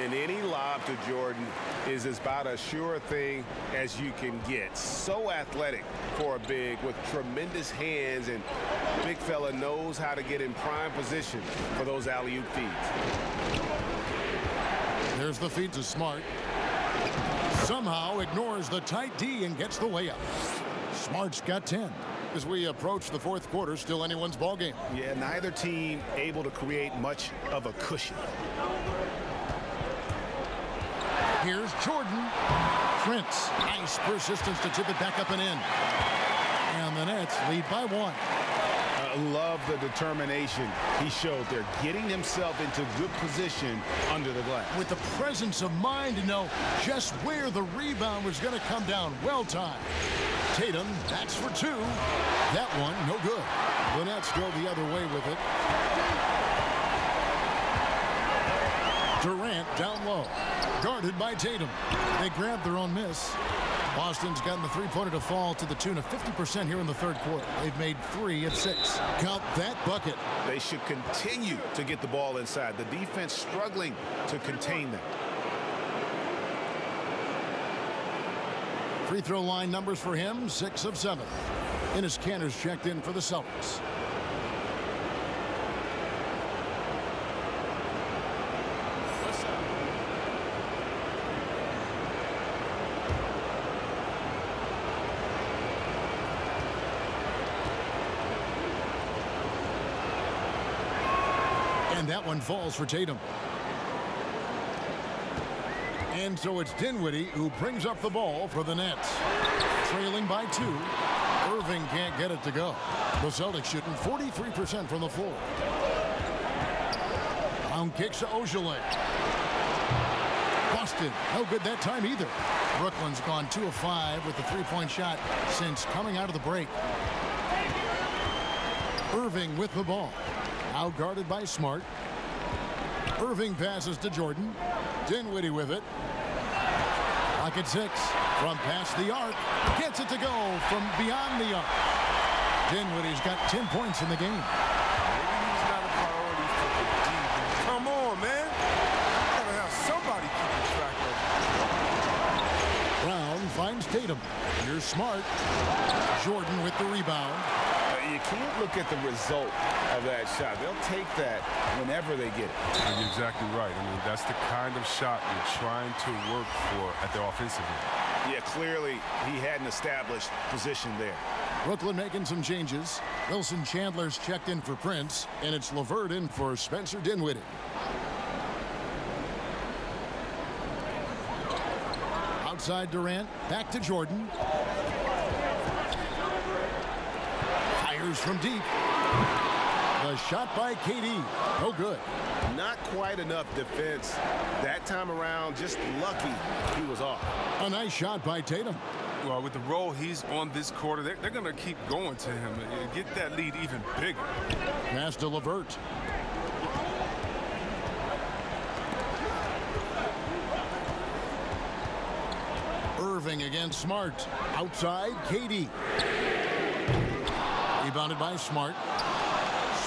And any lob to Jordan is about as sure thing as you can get. So athletic for a big with tremendous hands, and big fella knows how to get in prime position for those alley-oop feeds. There's the feed to Smart. Somehow ignores the tight D and gets the layup. Smart's got 10. As we approach the fourth quarter, still anyone's ball game. Yeah, neither team able to create much of a cushion. Here's Jordan. Prince, nice persistence to tip it back up and in. And the Nets lead by 1. Love the determination he showed there, getting himself into good position under the glass. With the presence of mind to know just where the rebound was going to come down. Well timed. Tatum, that's for 2. That one, no good. The Nets go the other way with it. Durant down low. Guarded by Tatum. They grab their own miss. Boston's gotten the three-pointer to fall to the tune of 50% here in the third quarter. They've made 3 of 6. Count that bucket. They should continue to get the ball inside. The defense struggling to contain them. Free throw line numbers for him, 6 of 7. Enes Kanter's checked in for the Celtics. And that one falls for Tatum. And so it's Dinwiddie who brings up the ball for the Nets. Trailing by 2. Irving can't get it to go. The Celtics shooting 43% from the floor. Brown kicks to Ojale. Busted. No good that time either. Brooklyn's gone 2 of 5 with the three-point shot since coming out of the break. Irving with the ball. Now guarded by Smart. Irving passes to Jordan. Dinwiddie with it. Lock at 6. From past the arc. Gets it to go from beyond the arc. Dinwiddie's got 10 points in the game. Maybe he's not a priority for the D. Come on, man. Gotta have somebody keeping track of him. Brown finds Tatum. Here's Smart. Jordan with the rebound. You can't look at the result of that shot. They'll take that whenever they get it. You're exactly right. I mean, that's the kind of shot you're trying to work for at the offensive end. Yeah, clearly he had an established position there. Brooklyn making some changes. Wilson Chandler's checked in for Prince, and it's LeVert in for Spencer Dinwiddie. Outside Durant, back to Jordan. Fires from deep. The shot by KD. No good. Not quite enough defense that time around. Just lucky he was off. A nice shot by Tatum. Well, with the role he's on this quarter, they're going to keep going to him and get that lead even bigger. Pass to LeVert. Irving against Smart. Outside, KD. Rebounded by Smart.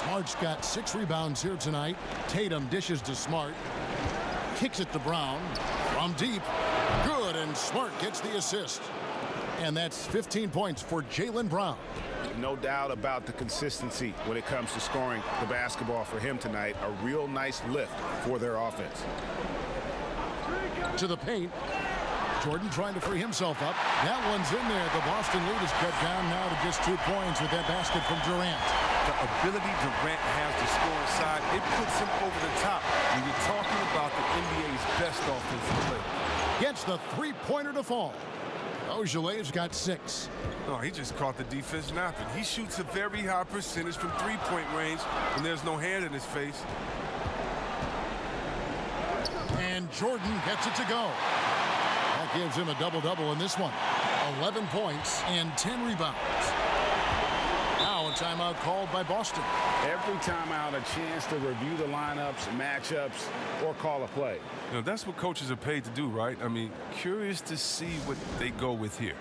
Smart's got 6 rebounds here tonight. Tatum dishes to Smart. Kicks it to Brown. From deep. Good, and Smart gets the assist. And that's 15 points for Jaylen Brown. No doubt about the consistency when it comes to scoring the basketball for him tonight. A real nice lift for their offense. To the paint. Jordan trying to free himself up. That one's in there. The Boston lead is cut down now to just 2 points with that basket from Durant. The ability Durant has to score inside, it puts him over the top when you're talking about the NBA's best offensive player. Gets the three-pointer to fall. Ojale's got 6. No, he just caught the defense napping. He shoots a very high percentage from three-point range when there's no hand in his face. And Jordan gets it to go. That gives him a double-double in this one. 11 points and 10 rebounds. Now a timeout called by Boston. Every timeout, a chance to review the lineups, matchups, or call a play. You know, that's what coaches are paid to do, right? I mean, curious to see what they go with here.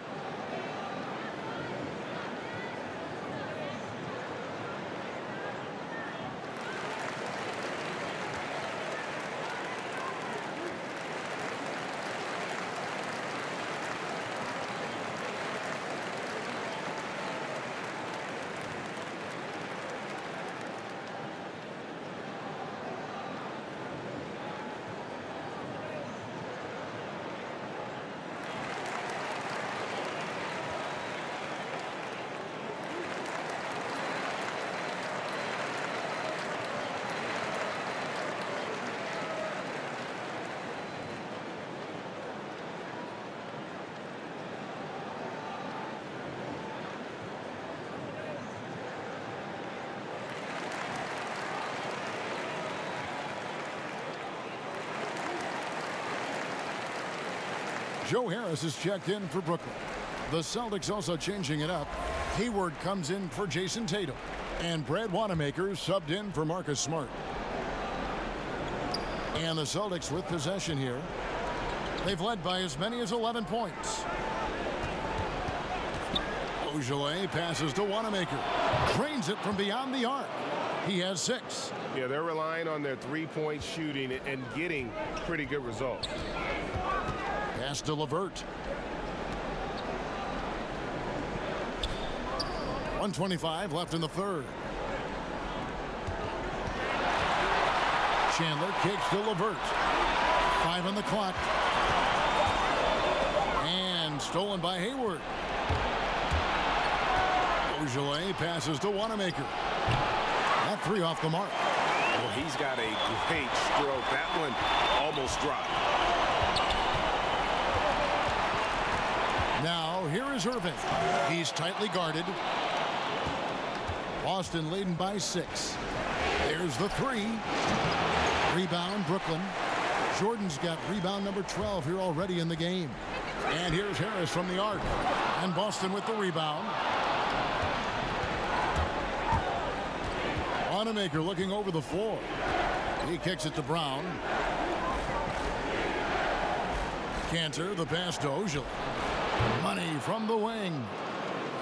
Joe Harris is checked in for Brooklyn. The Celtics also changing it up. Hayward comes in for Jason Tatum. And Brad Wanamaker subbed in for Marcus Smart. And the Celtics with possession here. They've led by as many as 11 points. Ojale passes to Wanamaker. Drains it from beyond the arc. He has 6. Yeah, they're relying on their three-point shooting and getting pretty good results. Pass to LeVert. 1:25 left in the third. Chandler kicks to LeVert. 5 on the clock. And stolen by Hayward. Ojale passes to Wanamaker. That 3 off the mark. Well, he's got a great stroke. That one almost dropped. Now, here is Irving. He's tightly guarded. Boston leading by 6. There's the 3. Rebound, Brooklyn. Jordan's got rebound number 12 here already in the game. And here's Harris from the arc. And Boston with the rebound. Wanamaker looking over the floor. He kicks it to Brown. Cantor, the pass to Ojale. Money from the wing.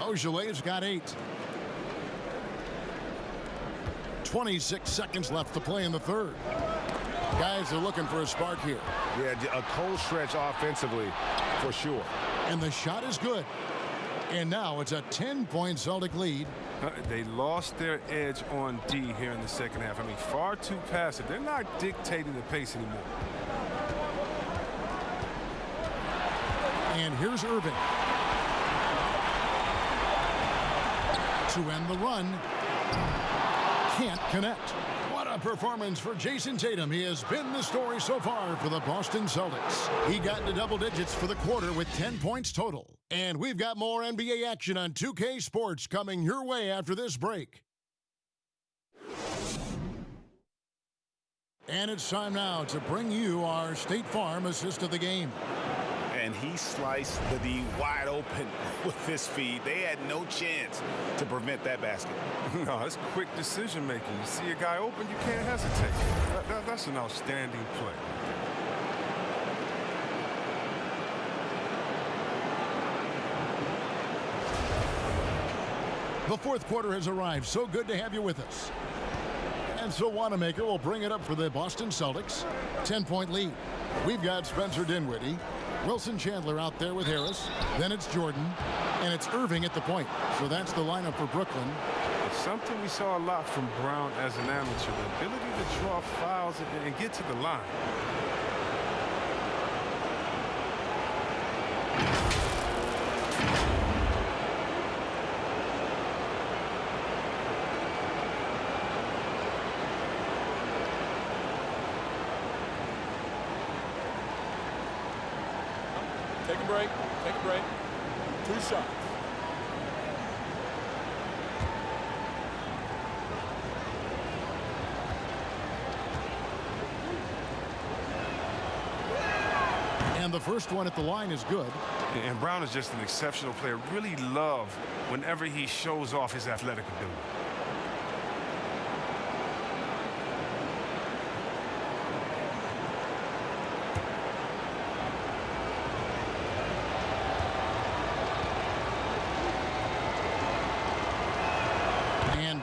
Ojale's got 8. 26 seconds left to play in the third. Guys are looking for a spark here. Yeah, a cold stretch offensively for sure. And the shot is good. And now it's a 10-point Celtic lead. They lost their edge on D here in the second half. I mean, far too passive. They're not dictating the pace anymore. And here's Irving. To end the run. Can't connect. What a performance for Jason Tatum. He has been the story so far for the Boston Celtics. He got into double digits for the quarter with 10 points total. And we've got more NBA action on 2K Sports coming your way after this break. And it's time now to bring you our State Farm assist of the game. And he sliced the D wide open with his feed. They had no chance to prevent that basket. No, it's quick decision making. You see a guy open, you can't hesitate. That's an outstanding play. The fourth quarter has arrived. So good to have you with us. And so Wanamaker will bring it up for the Boston Celtics. 10-point lead. We've got Spencer Dinwiddie. Wilson Chandler out there with Harris. Then it's Jordan. And it's Irving at the point. So that's the lineup for Brooklyn. It's something we saw a lot from Brown as an amateur. The ability to draw fouls and get to the line. Take a break. Take a break. 2 shots. And the first one at the line is good. And Brown is just an exceptional player. Really love whenever he shows off his athletic ability.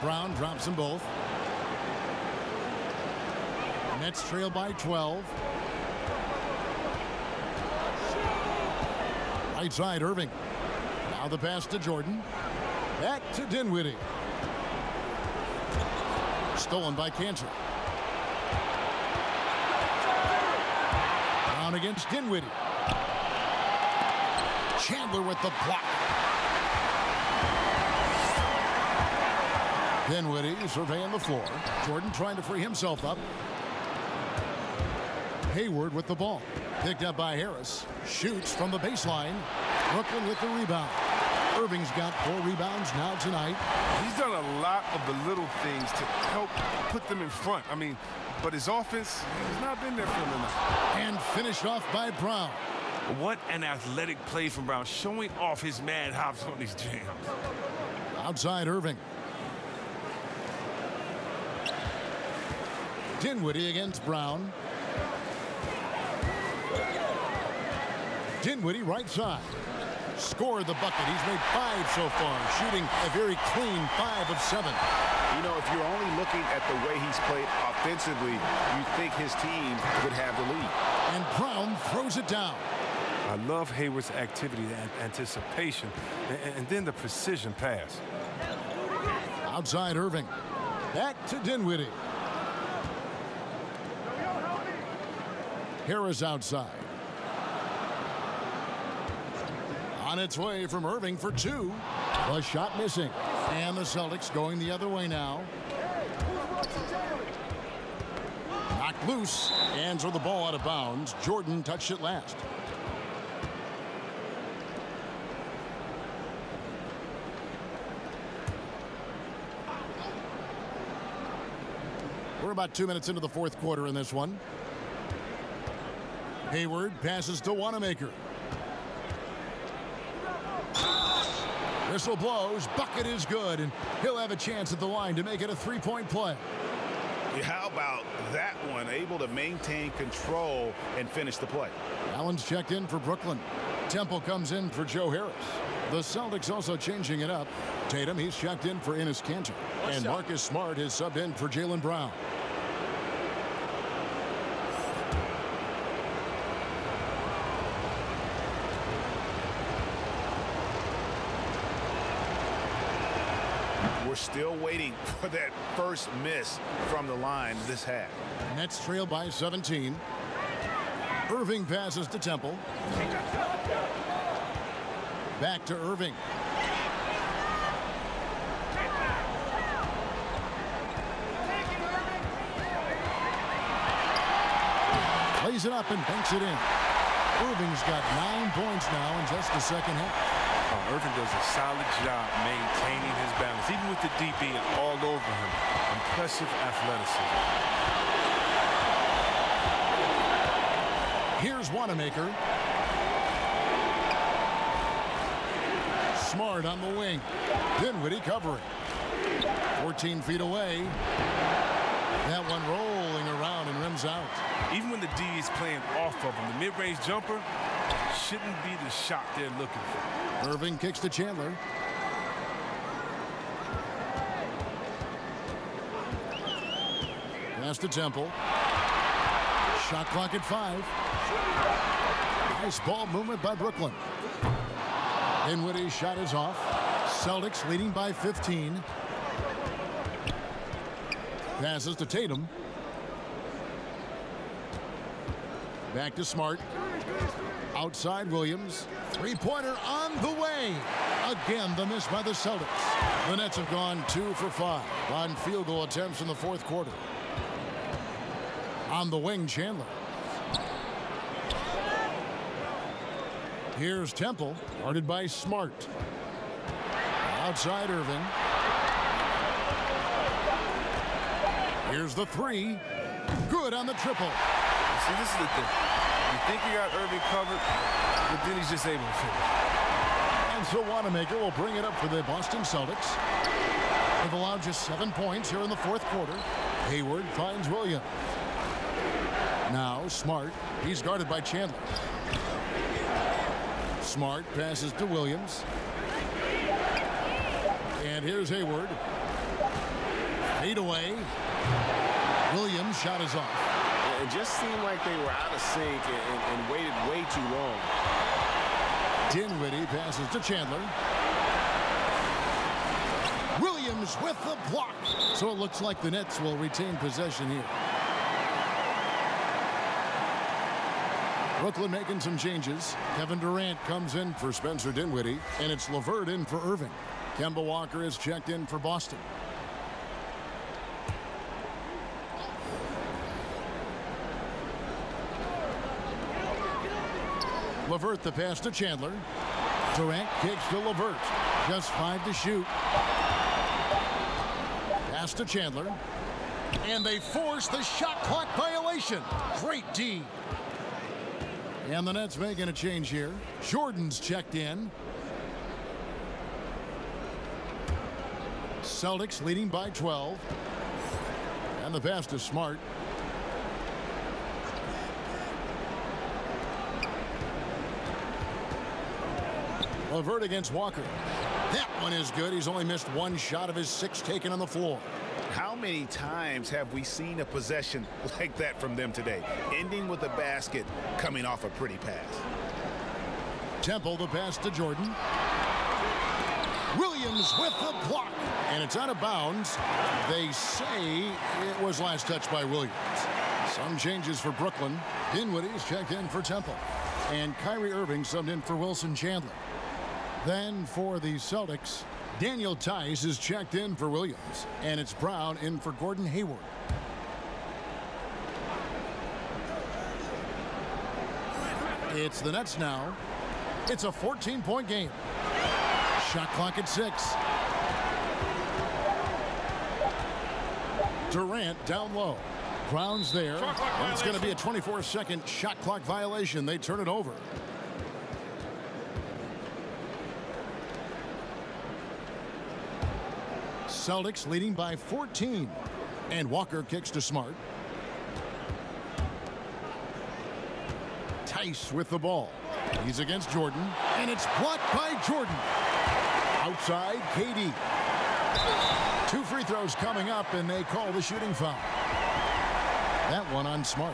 Brown drops them both. Nets trail by 12. Right side, Irving. Now the pass to Jordan. Back to Dinwiddie. Stolen by Cantor. Brown against Dinwiddie. Chandler with the block. Dinwiddie surveying the floor. Jordan trying to free himself up. Hayward with the ball. Picked up by Harris. Shoots from the baseline. Brooklyn with the rebound. Irving's got 4 rebounds now tonight. He's done a lot of the little things to help put them in front. I mean, but his offense has not been there for him tonight. And finished off by Brown. What an athletic play from Brown, showing off his mad hops on these jams. Outside Irving. Dinwiddie against Brown. Dinwiddie right side. Scored the bucket. He's made 5 so far, shooting a very clean 5 of 7. You know, if you're only looking at the way he's played offensively, you think his team would have the lead. And Brown throws it down. I love Hayward's activity and anticipation, and then the precision pass. Outside Irving. Back to Dinwiddie. Harris outside. On its way from Irving for 2. The shot missing. And the Celtics going the other way now. Knocked loose. And so the ball out of bounds. Jordan touched it last. We're about 2 minutes into the fourth quarter in this one. Hayward passes to Wanamaker. Whistle blows. Bucket is good, and he'll have a chance at the line to make it a 3-point play. How about that one? Able to maintain control and finish the play. Allen's checked in for Brooklyn. Temple comes in for Joe Harris. The Celtics also changing it up. Tatum, he's checked in for Enes Kanter. And Marcus Smart is subbed in for Jaylen Brown. We're still waiting for that first miss from the line this half. Nets trail by 17. Irving passes to Temple. Back to Irving. Plays it up and banks it in. Irving's got 9 points now in just the second half. Irving does a solid job maintaining his balance, even with the D being all over him. Impressive athleticism. Here's Wanamaker. Smart on the wing. Dinwiddie covering. 14 feet away. That one rolling around and rims out. Even when the D is playing off of him, the mid-range jumper shouldn't be the shot they're looking for. Irving kicks to Chandler. Pass to Temple. Shot clock at 5. Nice ball movement by Brooklyn. Dinwiddie's shot is off. Celtics leading by 15. Passes to Tatum. Back to Smart. Outside Williams. Three-pointer on the way. Again, the miss by the Celtics. The Nets have gone 2 for 5 on field goal attempts in the fourth quarter. On the wing, Chandler. Here's Temple, guarded by Smart. Outside Irving. Here's the 3. Good on the triple. See, this is the thing. You think you got Irving covered, but then he's just able to finish. And so Wanamaker will bring it up for the Boston Celtics. They've allowed just 7 points here in the fourth quarter. Hayward finds Williams. Now Smart. He's guarded by Chandler. Smart passes to Williams. And here's Hayward. Fade away. Williams' shot is off. It just seemed like they were out of sync and waited way too long. Dinwiddie passes to Chandler. Williams with the block. So it looks like the Nets will retain possession here. Brooklyn making some changes. Kevin Durant comes in for Spencer Dinwiddie, and it's LeVert in for Irving. Kemba Walker is checked in for Boston. LeVert the pass to Chandler. Durant kicks to LeVert. Just 5 to shoot. Pass to Chandler. And they force the shot clock violation. Great D. And the Nets making a change here. Jordan's checked in. Celtics leading by 12. And the pass to Smart. LeVert against Walker. That one is good. He's only missed one shot of his 6 taken on the floor. How many times have we seen a possession like that from them today, ending with a basket coming off a pretty pass? Temple, the pass to Jordan. Williams with the block. And it's out of bounds. They say it was last touched by Williams. Some changes for Brooklyn. Dinwiddie's checked in for Temple. And Kyrie Irving subbed in for Wilson Chandler. Then for the Celtics, Daniel Tice is checked in for Williams. And it's Brown in for Gordon Hayward. It's the Nets now. It's a 14-point game. Shot clock at 6. Durant down low. Brown's there. And it's going to be a 24-second shot clock violation. They turn it over. Celtics leading by 14. And Walker kicks to Smart. Tice with the ball. He's against Jordan. And it's blocked by Jordan. Outside, KD. 2 free throws coming up, and they call the shooting foul. That one on Smart.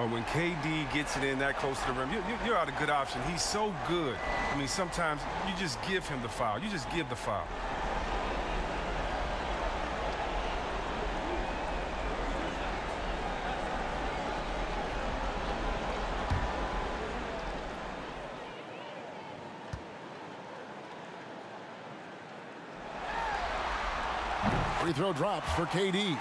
When KD gets it in that close to the rim, you're out a good option. He's so good. I mean, sometimes you just give him the foul. You just give the foul. Free throw drops for KD.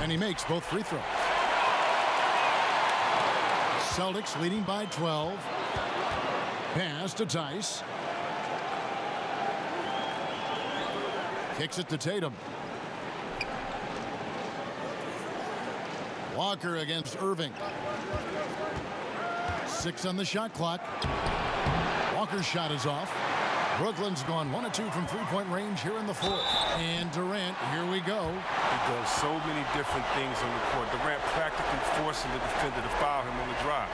And he makes both free throws. Celtics leading by 12. Pass to Tice. Kicks it to Tatum. Walker against Irving. 6 on the shot clock. Walker's shot is off. Brooklyn's gone 1 of 2 from three-point range here in the 4th. And Durant, here we go. He does so many different things on the court. Durant practically forcing the defender to foul him on the drive.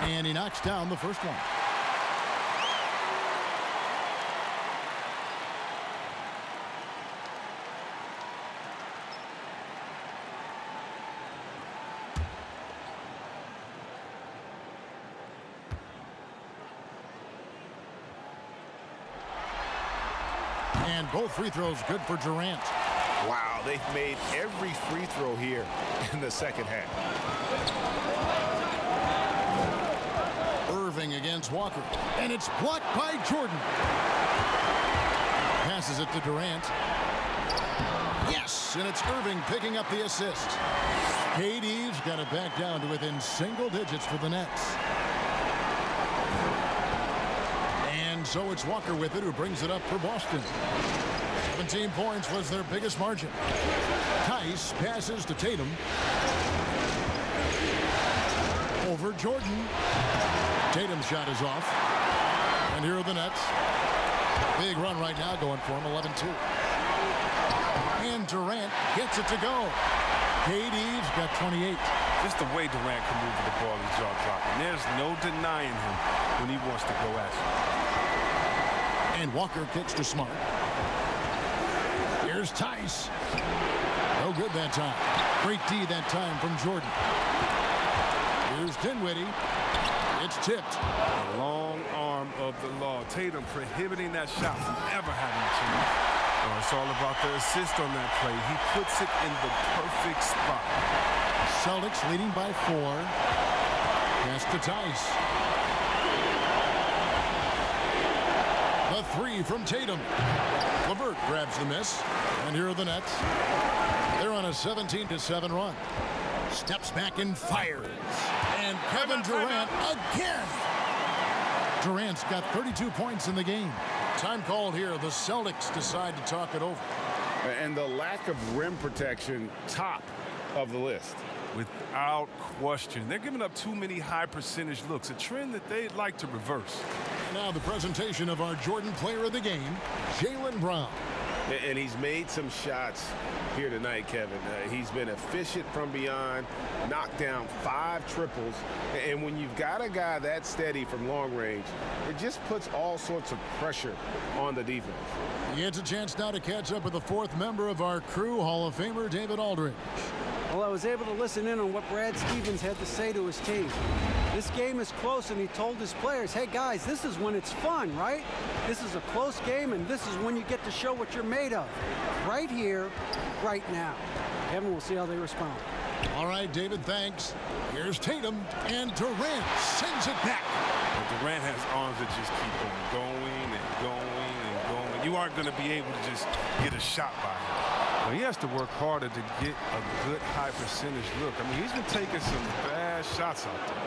And he knocks down the first one. And both free throws good for Durant. Wow, they've made every free throw here in the second half. Irving against Walker. And it's blocked by Jordan. Passes it to Durant. Yes, and it's Irving picking up the assist. KD's got it back down to within single digits for the Nets. And so it's Walker with it, who brings it up for Boston. 17 points was their biggest margin. Tice passes to Tatum. Over Jordan. Tatum's shot is off. And here are the Nets. Big run right now going for him, 11-2. And Durant gets it to go. KD's got 28. Just the way Durant can move the ball, he's jaw dropping. There's no denying him when he wants to go at you. And Walker kicks to Smart. Here's Tice. No good that time. Great D that time from Jordan. Here's Dinwiddie. It's tipped. A long arm of the law. Tatum prohibiting that shot from ever having a chance. Oh, it's all about the assist on that play. He puts it in the perfect spot. Celtics leading by 4. Pass to Tice. The 3 from Tatum. LeVert grabs the miss. And here are the Nets. They're on a 17-7 run. Steps back and fires. And Kevin Durant again. Durant's got 32 points in the game. Time called here. The Celtics decide to talk it over. And the lack of rim protection, top of the list. Without question. They're giving up too many high percentage looks, a trend that they'd like to reverse. Now the presentation of our Jordan player of the game, Jaylen Brown. And he's made some shots here tonight, Kevin. He's been efficient from beyond, knocked down 5 triples. And when you've got a guy that steady from long range, it just puts all sorts of pressure on the defense. He gets a chance now to catch up with the 4th member of our crew, Hall of Famer David Aldridge. Well, I was able to listen in on what Brad Stevens had to say to his team. This game is close, and he told his players, hey, guys, this is when it's fun, right? This is a close game, and this is when you get to show what you're made of. Right here, right now. Kevin, we'll see how they respond. All right, David, thanks. Here's Tatum, and Durant sends it back. But Durant has arms that just keep on going and going and going. You aren't going to be able to just get a shot by him. Well, he has to work harder to get a good high percentage look. I mean, he's been taking some bad shots out there.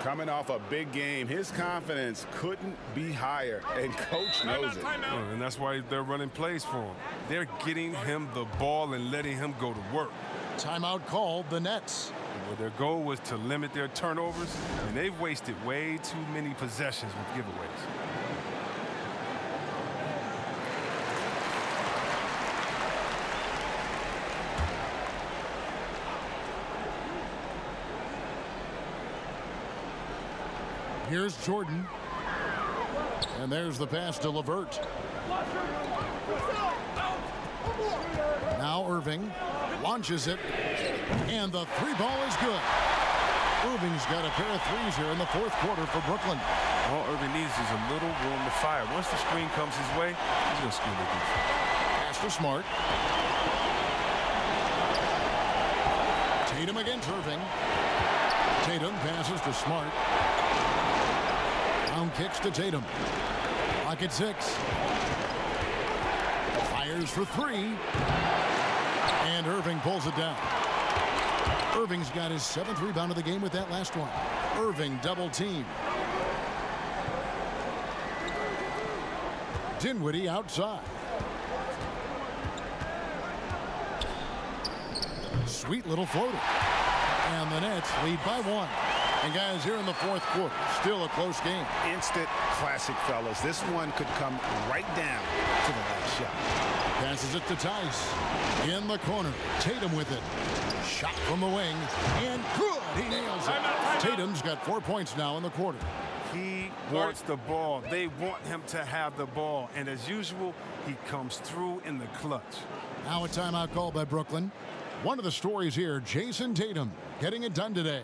Coming off a big game, his confidence couldn't be higher, and Coach knows it. And that's why they're running plays for him. They're getting him the ball and letting him go to work. Timeout called, the Nets. Well, their goal was to limit their turnovers, and they've wasted way too many possessions with giveaways. Here's Jordan. And there's the pass to LeVert. Now Irving launches it. And the 3-ball is good. Irving's got a pair of threes here in the 4th quarter for Brooklyn. All Irving needs is a little room to fire. Once the screen comes his way, he's going to screen the defense. Pass to Smart. Tatum against Irving. Tatum passes to Smart. Brown kicks to Tatum. Clock at 6. Fires for 3. And Irving pulls it down. Irving's got his 7th rebound of the game with that last one. Irving double team. Dinwiddie outside. Sweet little floater. And the Nets lead by 1. And guys, here in the 4th quarter, still a close game. Instant classic, fellas. This one could come right down to the last shot. Passes it to Tice. In the corner. Tatum with it. Shot from the wing. And good. He nails it. Tatum's got 4 points now in the quarter. He wants the ball. They want him to have the ball. And as usual, he comes through in the clutch. Now a timeout called by Brooklyn. One of the stories here, Jason Tatum getting it done today.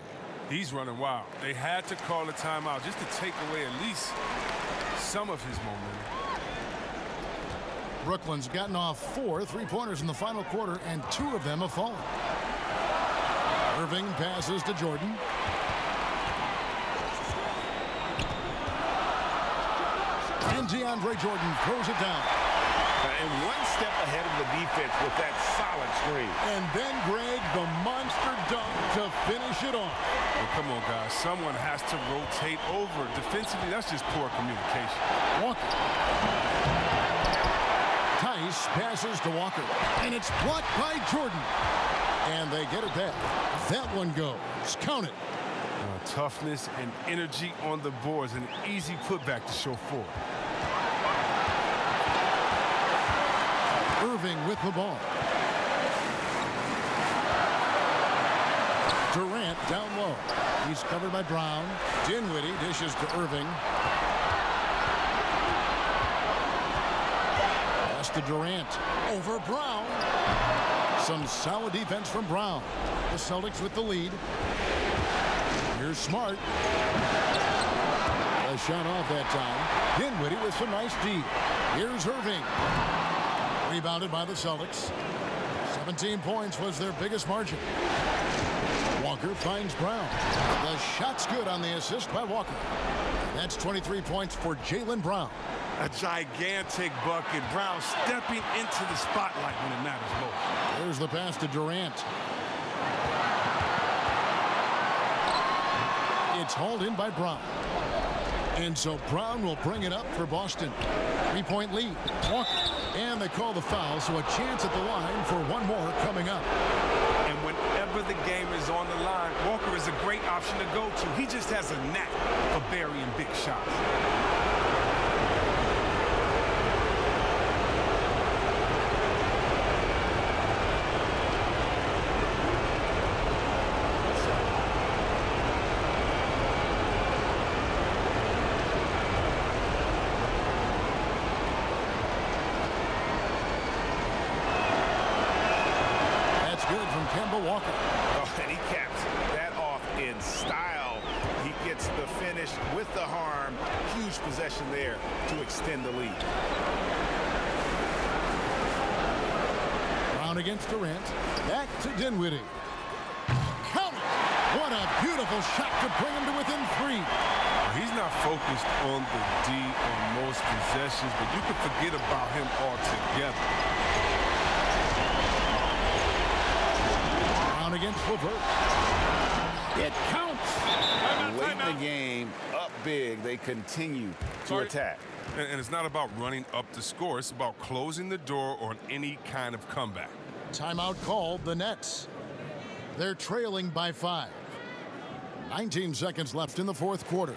He's running wild. They had to call a timeout just to take away at least some of his momentum. Brooklyn's gotten off 4 3-pointers in the final quarter, and 2 of them have fallen. Irving passes to Jordan. And DeAndre Jordan throws it down. And one step ahead of the defense with that solid screen. And then Greg, the monster dunk to finish it off. Well, come on, guys. Someone has to rotate over. Defensively, that's just poor communication. Walker. Tice passes to Walker. And it's blocked by Jordan. And they get it back. That one goes. Count it. Toughness and energy on the boards. An easy putback to show forward. Irving with the ball. Durant down low. He's covered by Brown. Dinwiddie dishes to Irving. Pass to Durant. Over Brown. Some solid defense from Brown. The Celtics with the lead. Here's Smart. A shot off that time. Dinwiddie with some nice D. Here's Irving. Rebounded by the Celtics. 17 points was their biggest margin. Walker finds Brown. The shot's good on the assist by Walker. That's 23 points for Jaylen Brown. A gigantic bucket. Brown stepping into the spotlight when it matters most. There's the pass to Durant. It's hauled in by Brown. And so Brown will bring it up for Boston. 3-point lead. Walker. And they call the foul, so a chance at the line for one more coming up. And whenever the game is on the line, Walker is a great option to go to. He just has a knack for burying big shots. Walker. Oh, and he caps that off in style. He gets the finish with the harm. Huge possession there to extend the lead. Brown against Durant. Back to Dinwiddie. Count it! What a beautiful shot to bring him to within 3. He's not focused on the D on most possessions, but you can forget about him altogether. Against Levert. It counts. Late in the game, up big, they continue to attack. And it's not about running up the score. It's about closing the door on any kind of comeback. Timeout called the Nets. They're trailing by 5. 19 seconds left in the fourth quarter.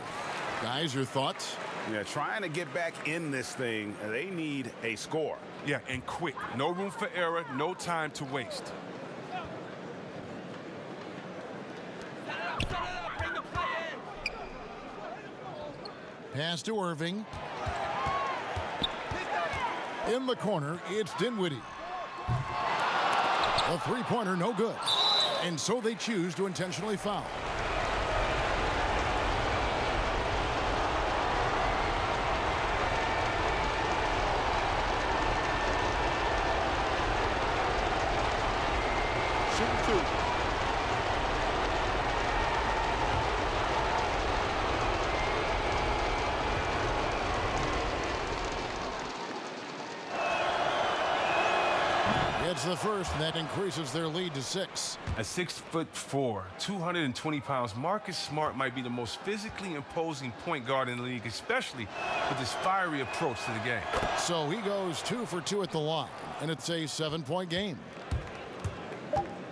Guys, your thoughts? Yeah, trying to get back in this thing, they need a score. Yeah, and quick. No room for error, no time to waste. Pass to Irving. In the corner, it's Dinwiddie. A three-pointer, no good. And so they choose to intentionally foul. Shooting 2. It's the first, and that increases their lead to 6. At 6'4", 220 pounds, Marcus Smart might be the most physically imposing point guard in the league, especially with his fiery approach to the game. So he goes 2 for 2 at the line, and it's a 7-point game.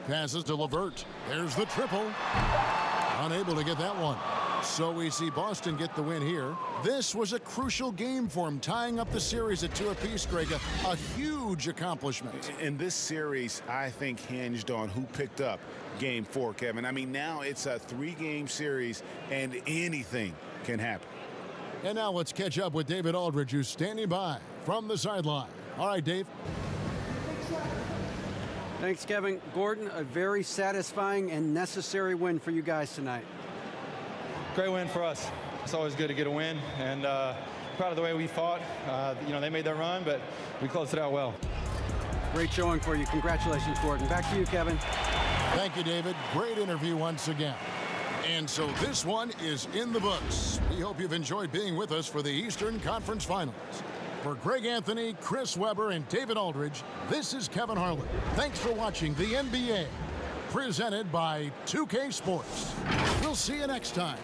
Passes to Levert. There's the triple. Unable to get that one. So we see Boston get the win here. This was a crucial game for him, tying up the series at 2 apiece, Greg. A huge accomplishment. And this series, I think, hinged on who picked up Game 4, Kevin. I mean, now it's a 3-game series, and anything can happen. And now let's catch up with David Aldridge, who's standing by from the sideline. All right, Dave. Thanks, Kevin. Gordon, a very satisfying and necessary win for you guys tonight. Great win for us. It's always good to get a win, and proud of the way we fought. They made their run, but we closed it out well. Great showing for you. Congratulations, Gordon. Back to you, Kevin. Thank you, David. Great interview once again. And so this one is in the books. We hope you've enjoyed being with us for the Eastern Conference Finals. For Greg Anthony, Chris Webber, and David Aldridge, this is Kevin Harlan. Thanks for watching the NBA, presented by 2K Sports. We'll see you next time.